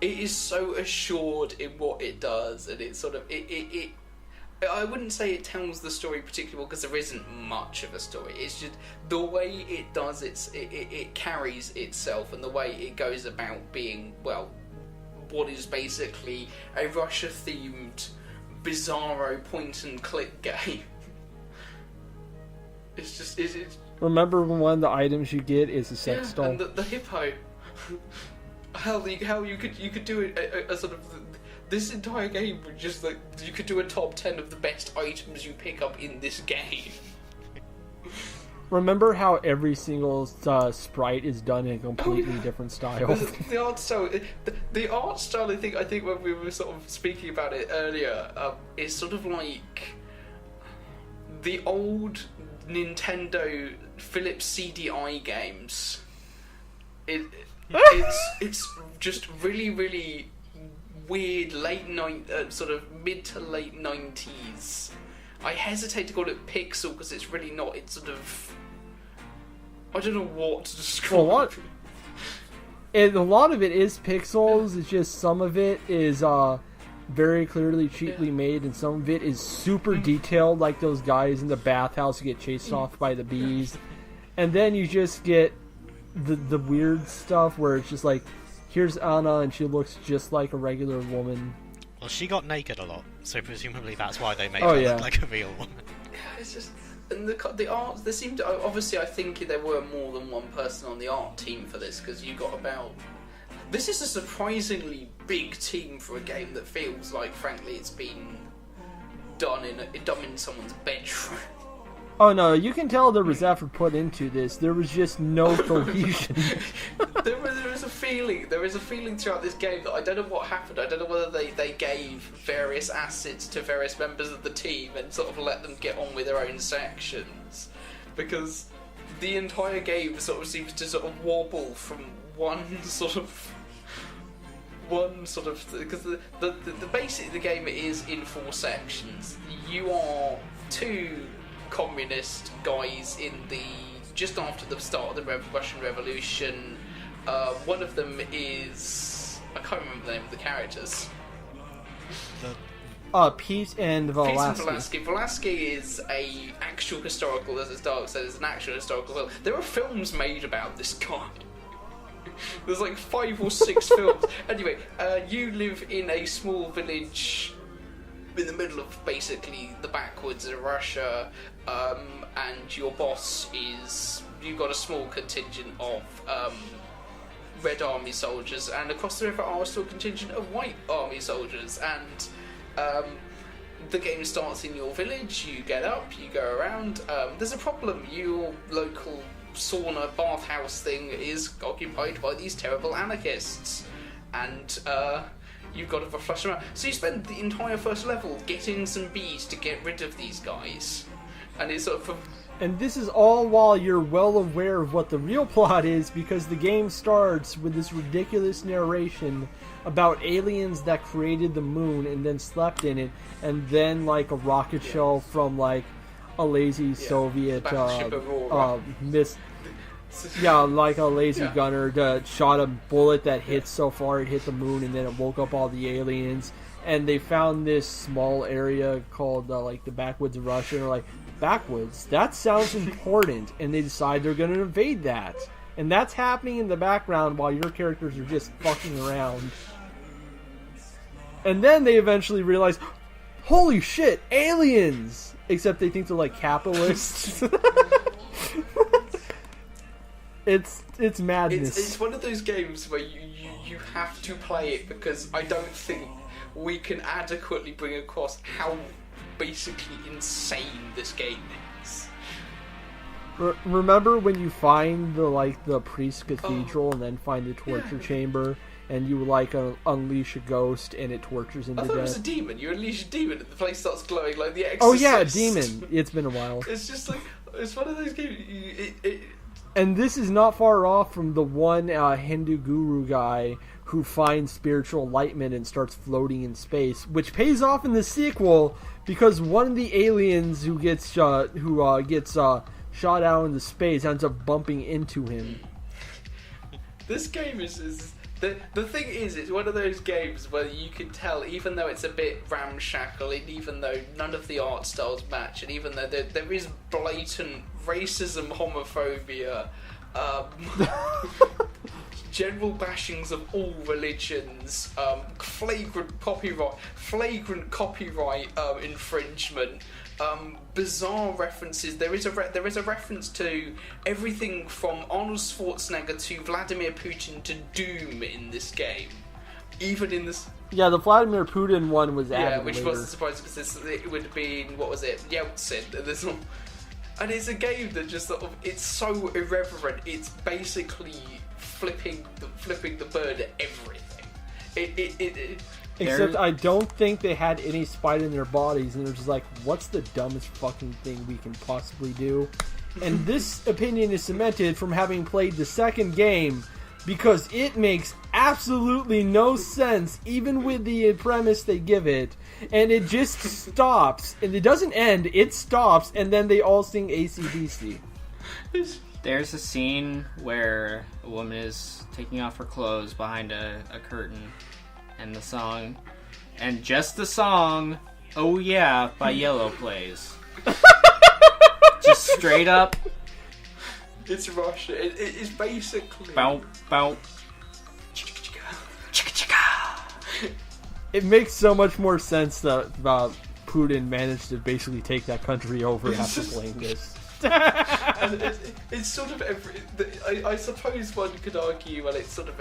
It is so assured in what it does, and it's sort of it. I wouldn't say it tells the story particularly well because there isn't much of a story. It's just the way it does it carries itself, and the way it goes about being what is basically a Russia-themed bizarro point-and-click game. It's just it's Remember when one of the items you get is a sex doll? and the hippo. How you could do a sort of this entire game would just like you could do a top 10 of the best items you pick up in this game. Remember how every single sprite is done in a completely different style? The art style, the art style. I think when we were sort of speaking about it earlier, is sort of like the old Nintendo Philips CDI games. It's just really weird sort of mid to late 90s. I hesitate to call it pixel because it's really not. It's sort of I don't know what to describe. A lot of it is pixels. It's just some of it is very clearly cheaply made, and some of it is super detailed, like those guys in the bathhouse who get chased off by the bees. And then you just get the weird stuff where it's just like, here's Anna and she looks just like a regular woman. Well, she got naked a lot, so presumably that's why they made her look like a real woman. Yeah, it's just and the art. There seemed to, obviously I think there were more than one person on the art team for this because you got about. This is a surprisingly big team for a game that feels like, frankly, it's been done in someone's bedroom. Oh no, you can tell there was effort put into this. There was just no cohesion. There is a feeling throughout this game that I don't know what happened. I don't know whether they gave various assets to various members of the team and sort of let them get on with their own sections, because the entire game sort of seems to sort of wobble from one sort of because the basic the game is in 4 sections. You are 2 communist guys in just after the start of the Russian Revolution. One of them is I can't remember the name of the characters. Pete and Velasky. Velasky is a actual historical, as Dark said, is an actual historical film. There are films made about this guy. There's like 5 or 6 films. Anyway, you live in a small village in the middle of basically the backwoods of Russia, and your boss is... You've got a small contingent of Red Army soldiers, and across the river are a small contingent of White Army soldiers, and the game starts in your village. You get up, you go around. There's a problem. Your local sauna bathhouse thing is occupied by these terrible anarchists, and you've got to flush them out. So you spend the entire first level getting some bees to get rid of these guys, and it's sort of... And this is all while you're well aware of what the real plot is, because the game starts with this ridiculous narration about aliens that created the moon and then slept in it, and then like a rocket shell from like a lazy Soviet like a lazy gunner that shot a bullet that hit so far it hit the moon, and then it woke up all the aliens, and they found this small area called like the backwoods of Russia, and they're like, backwoods, that sounds important, and they decide they're going to invade that, and that's happening in the background while your characters are just fucking around. And then they eventually realize, holy shit, aliens! Except they think they're like capitalists. It's madness. It's one of those games where you have to play it, because I don't think we can adequately bring across how basically insane this game is. Remember when you find the priest cathedral and then find the torture chamber, and you unleash a ghost and it tortures him to death? I thought it was a demon. You unleash a demon and the place starts glowing like the Exorcist. Oh yeah, a demon. It's been a while. It's just like, it's one of those games. And this is not far off from the one Hindu guru guy who finds spiritual enlightenment and starts floating in space, which pays off in the sequel because one of the aliens who gets shot out into space ends up bumping into him. This game is the thing is, it's one of those games where you can tell, even though it's a bit ramshackle, and even though none of the art styles match, and even though there is blatant racism, homophobia, general bashings of all religions, flagrant copyright infringement, bizarre references. There is a reference to everything from Arnold Schwarzenegger to Vladimir Putin to Doom in this game. Even in this... Yeah, the Vladimir Putin one was added Yeah, which later. wasn't surprising because it would have been, what was it, Yeltsin. And it's a game that just sort of, it's so irreverent, it's basically flipping the bird at everything. Except I don't think they had any spite in their bodies, and they're just like, what's the dumbest fucking thing we can possibly do? And this opinion is cemented from having played the second game, because it makes absolutely no sense, even with the premise they give it, and it just stops, and it doesn't end, it stops, and then they all sing AC/DC. There's a scene where a woman is taking off her clothes behind a curtain, and the song, and just the song, "Oh Yeah" by Yellow plays. Just straight up. It's Russia. It's basically... Bow, bow. It makes so much more sense that Putin managed to basically take that country over after playing this. And it's sort of I suppose one could argue, well, it's sort of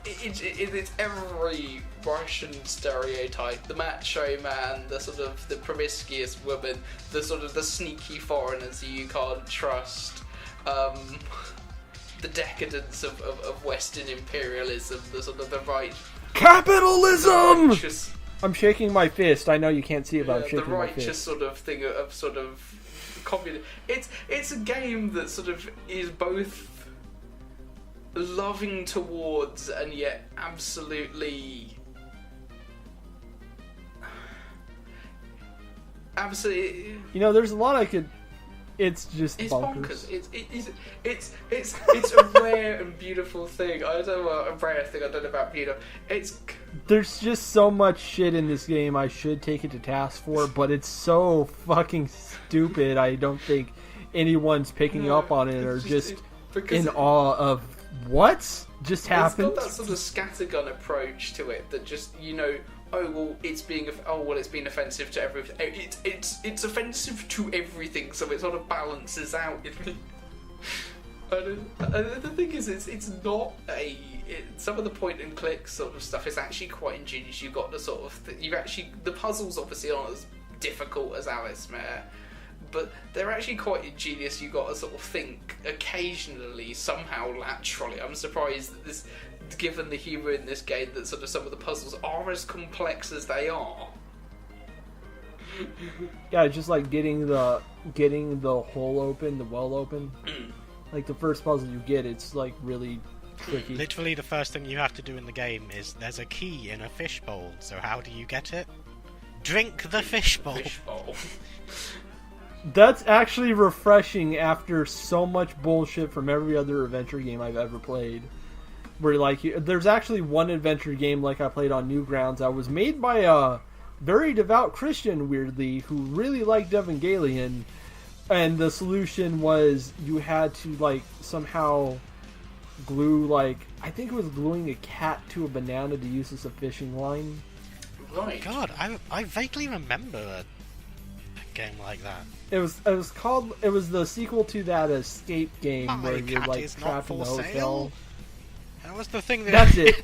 it's every Russian stereotype: the macho man, the sort of the promiscuous woman, the sort of the sneaky foreigners who you can't trust, the decadence of Western imperialism, the sort of the right Capitalism! righteous, I'm shaking my fist. I know you can't see it, but I'm shaking the my righteous fist. sort of thing of sort of communism. It's a game that sort of is both loving towards and yet absolutely You know, there's a lot I could. It's just it's bonkers. It's a rare and beautiful thing. I don't know, a rare thing. I don't know about beautiful. There's just so much shit in this game I should take it to task for, but it's so fucking stupid. I don't think anyone's picking up on it or just in awe of what just happened. It's got that sort of scattergun approach to it that just, you know, it's being offensive to everything. It's offensive to everything, so it sort of balances out. And the thing is, it's not some of the point and click sort of stuff is actually quite ingenious. You've got the sort of the puzzles obviously aren't as difficult as Alice Mare, but they're actually quite ingenious. You've got to sort of think occasionally, somehow laterally. I'm surprised that this, given the humour in this game, that sort of some of the puzzles are as complex as they are. Yeah, just like getting the hole open, the well open. Like the first puzzle you get, it's like really tricky. Literally the first thing you have to do in the game is there's a key in a fishbowl, so how do you get it? Drink the fishbowl. That's actually refreshing after so much bullshit from every other adventure game I've ever played. Where like there's actually one adventure game like I played on Newgrounds that was made by a very devout Christian, weirdly, who really liked Evangelion, and the solution was you had to like somehow glue, like, I think it was gluing a cat to a banana to use as a fishing line. Right. God, I vaguely remember a game like that. It was the sequel to that Escape game My where you're cat like is not trapped in the for hotel. sale. That was the thing that... That's it.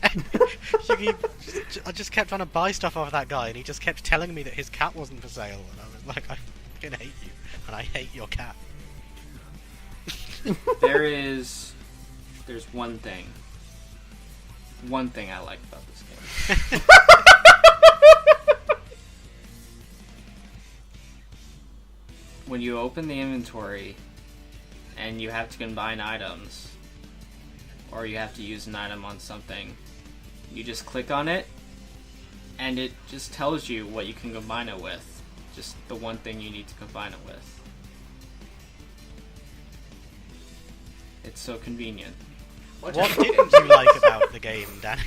I just kept trying to buy stuff off that guy, and he just kept telling me that his cat wasn't for sale, and I was like, I fucking hate you, and I hate your cat. There's one thing I like about this game. When you open the inventory and you have to combine items, or you have to use an item on something. You just click on it, and it just tells you what you can combine it with. Just the one thing you need to combine it with. It's so convenient. What didn't you like about the game, Danny?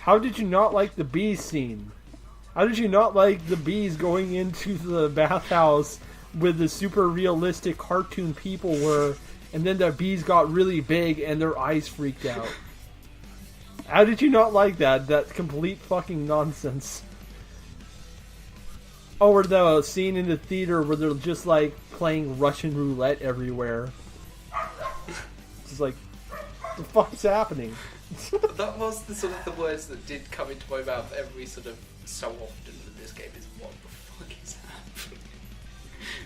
How did you not like the bees scene? How did you not like the bees going into the bathhouse with the super realistic cartoon people were, and then the bees got really big and their eyes freaked out? How did you not like that? That complete fucking nonsense. Oh, or the scene in the theater where they're just like playing Russian roulette everywhere. It's like, what the fuck is happening? That was the sort of the words that did come into my mouth every sort of so often in this game is, what the fuck is happening?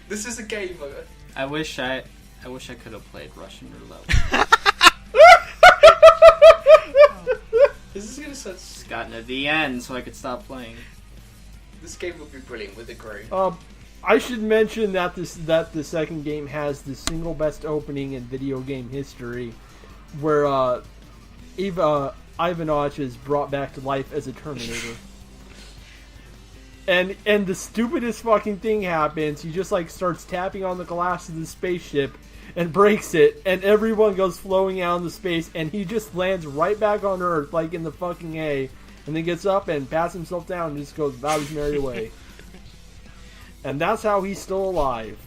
This is a game of... I wish I could have played Russian roulette. This is gonna sound... Just gotten to the end so I could stop playing. This game would be brilliant with a group. I should mention that the second game has the single best opening in video game history, where Ivanov is brought back to life as a Terminator. And the stupidest fucking thing happens. He just like starts tapping on the glass of the spaceship and breaks it, and everyone goes flowing out into space, and he just lands right back on Earth like in the fucking A, and then gets up and pats himself down and just goes about his merry way. And that's how he's still alive.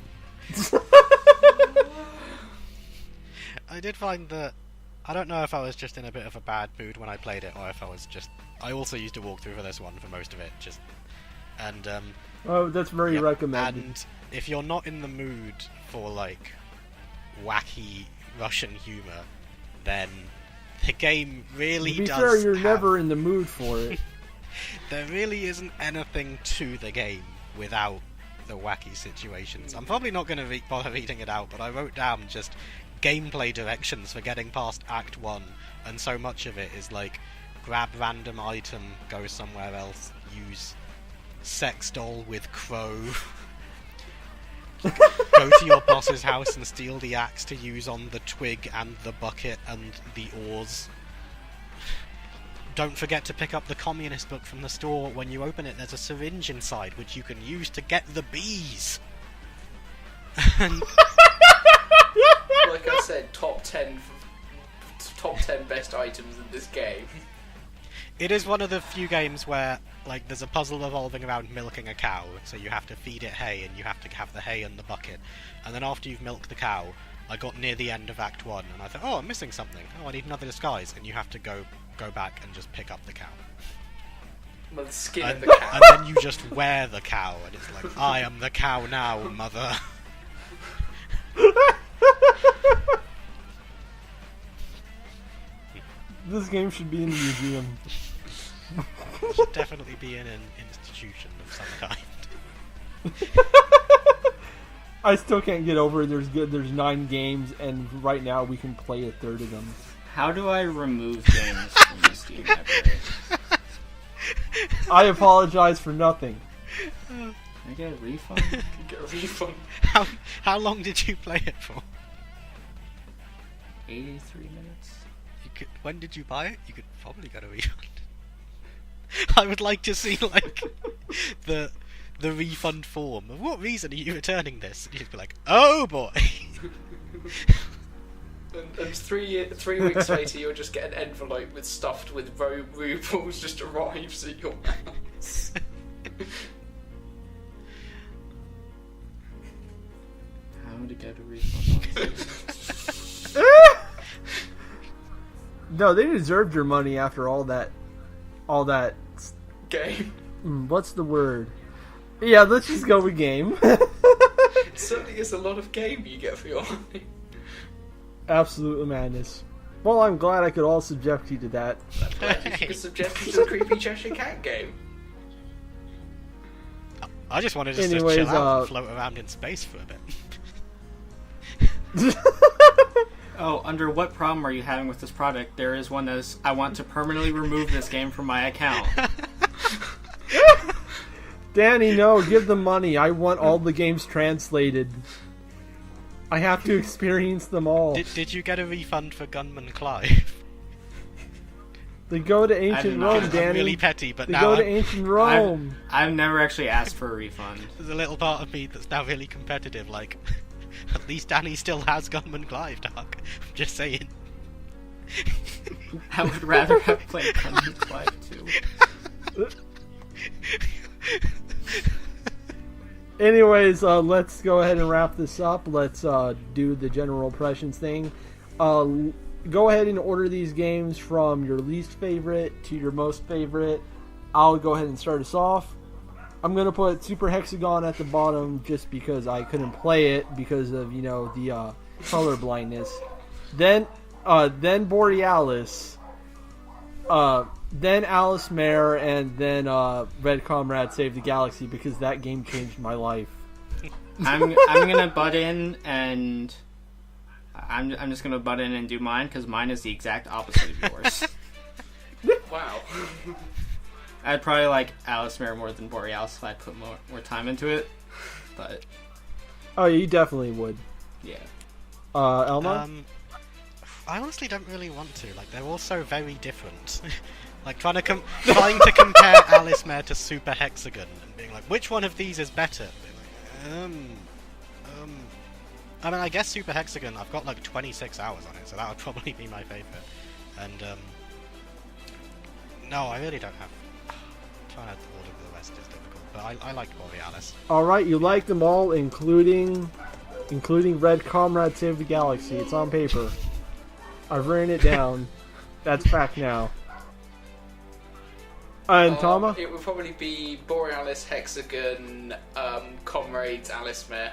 I did find that... I don't know if I was just in a bit of a bad mood when I played it, or if I was just... I also used to walk through for this one for most of it, just... And, Oh, that's very recommended. And if you're not in the mood for, like, wacky Russian humour, then the game really does To be fair, you're have... never in the mood for it. There really isn't anything to the game without the wacky situations. I'm probably not going to bother reading it out, but I wrote down just gameplay directions for getting past Act 1, and so much of it is like, grab random item, go somewhere else, use sex doll with crow, go to your boss's house and steal the axe to use on the twig and the bucket and the oars. Don't forget to pick up the Communist book from the store. When you open it, there's a syringe inside, which you can use to get the bees. And... Like I said, top 10 best items in this game. It is one of the few games where, like, there's a puzzle revolving around milking a cow, so you have to feed it hay, and you have to have the hay in the bucket. And then after you've milked the cow, I got near the end of Act 1, and I thought, oh, I'm missing something. Oh, I need another disguise. And you have to go back and just pick up the cow. Well, the skin And, of the cow. and then you just wear the cow, and it's like, I am the cow now, mother. This game should be in a museum. It should definitely be in an institution of some kind. I still can't get over it. There's 9 games, and right now we can play a third of them. How do I remove games from the Steam library? I apologize for nothing. Can I get a refund? Get a refund. How long did you play it for? 83 minutes. When did you buy it? You could probably get a refund. I would like to see, like, the refund form. For what reason are you returning this? And you'd be like, oh boy! And 3 weeks later, you'll just get an envelope stuffed with rubles just arrives at your house. How to get a refund? No, they deserved your money after all that Game. What's the word? Yeah, let's just go with game. It certainly is a lot of game you get for your money. Absolute madness. Well, I'm glad I could all subject you to that. You could subject me to a creepy Cheshire Cat game. I just wanted us to Anyways, chill out and float around in space for a bit. Oh, under what problem are you having with this product? There is one that is, I want to permanently remove this game from my account. Danny, no, give them money. I want all the games translated. I have to experience them all. Did you get a refund for Gunman Clive? They go to ancient Rome, I'm Danny. really petty, but They now go to ancient Rome. I've never actually asked for a refund. there's a little part of me that's now really competitive. Like, at least Danny still has Gunman Clive, Doc. I'm just saying. I would rather have played Gunman Clive too. Anyways, let's go ahead and wrap this up. Let's do the general impressions thing. Go ahead and order these games from your least favorite to your most favorite. I'll go ahead and start us off. I'm going to put Super Hexagon at the bottom just because I couldn't play it because of, the color blindness. Then Borealis. Then Alice Mare, and then Red Comrade Save the Galaxy because that game changed my life. I'm gonna butt in and I'm just gonna butt in and do mine because mine is the exact opposite of yours. Wow. I'd probably like Alice Mare more than Borealis if I put more time into it, but Oh, yeah, you definitely would. yeah. Elma? I honestly don't really want to. Like, they're all so very different. Like, trying to compare Alice Mare to Super Hexagon and being like, which one of these is better? Being like, I mean, I guess Super Hexagon, I've got like 26 hours on it, so that would probably be my favourite. And, no, I really don't have... Trying to order the rest is difficult, but I like Borealis. Alright, you like them all, including Red Comrade Save the Galaxy. It's on paper. I've written it down. That's fact now. And Tama? It would probably be Borealis, Hexagon, Comrades, Alice Mare.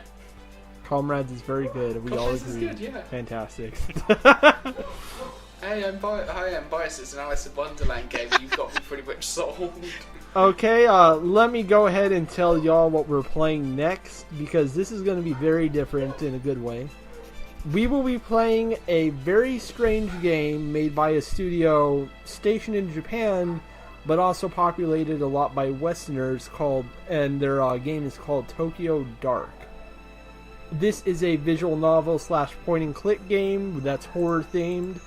Comrades is very good. We all Comrades is agree. good, yeah. Fantastic. Hey, I'm biased. It's an Alice in Wonderland game. You've got me pretty much sold. Okay, let me go ahead and tell y'all what we're playing next, because this is going to be very different in a good way. We will be playing a very strange game made by a studio stationed in Japan, but also populated a lot by Westerners, and their game is called Tokyo Dark. This is a visual novel / point and click game that's horror themed,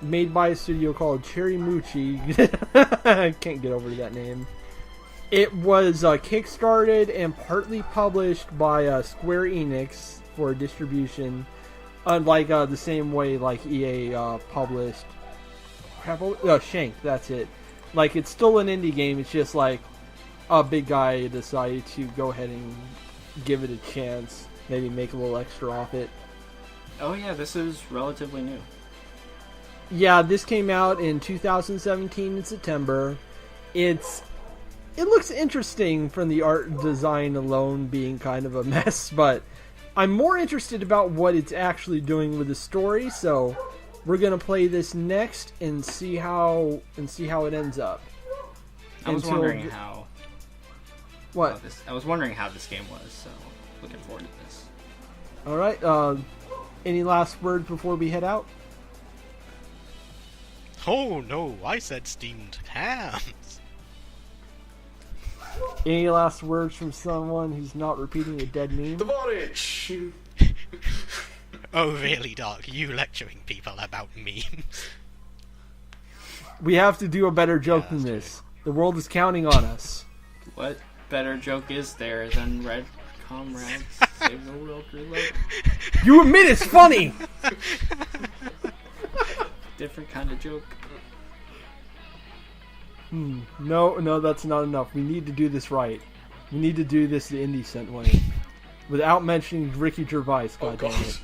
made by a studio called Cherry Muchi. I can't get over that name. It was kickstarted and partly published by Square Enix for distribution, unlike the same way like EA published Shank, that's it. Like, it's still an indie game, it's just like a big guy decided to go ahead and give it a chance, maybe make a little extra off it. Oh yeah, this is relatively new. Yeah, this came out in 2017 in September. It looks interesting from the art design alone being kind of a mess, but I'm more interested about what it's actually doing with the story, so we're gonna play this next and see how it ends up. I was wondering how What? I was wondering how this game was, so looking forward to this. Alright, any last words before we head out? Oh no, I said steamed hams. Any last words from someone who's not repeating a dead meme? The bondage! Oh really, Dark? You lecturing people about memes? We have to do a better joke Yeah, than that's this. The world is counting on us. What better joke is there than Red Comrades Save the World Reload? You admit it's funny! Different kind of joke. No, that's not enough. We need to do this right. We need to do this the IndieCent way. Without mentioning Ricky Gervais, goddammit.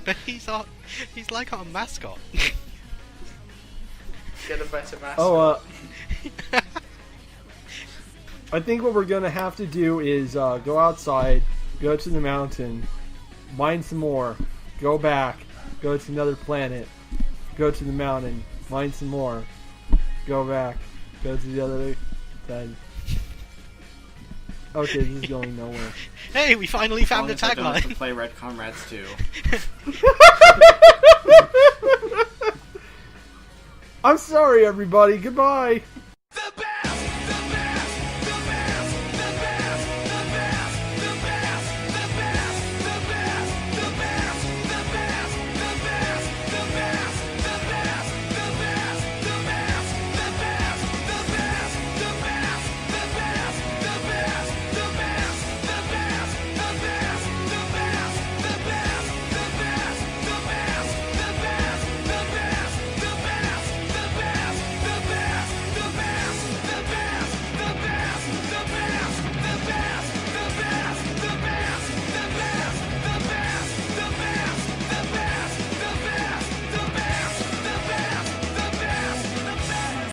But he's like our mascot. Get a better mascot. Oh, I think what we're gonna have to do is go outside, go to the mountain, mine some more, go back, go to another planet, go to the mountain, mine some more, go back, go to the other side. Okay, this is going nowhere. Hey, we finally found the As long as I don't have to tagline. play Red Comrades 2. I'm sorry, everybody. Goodbye.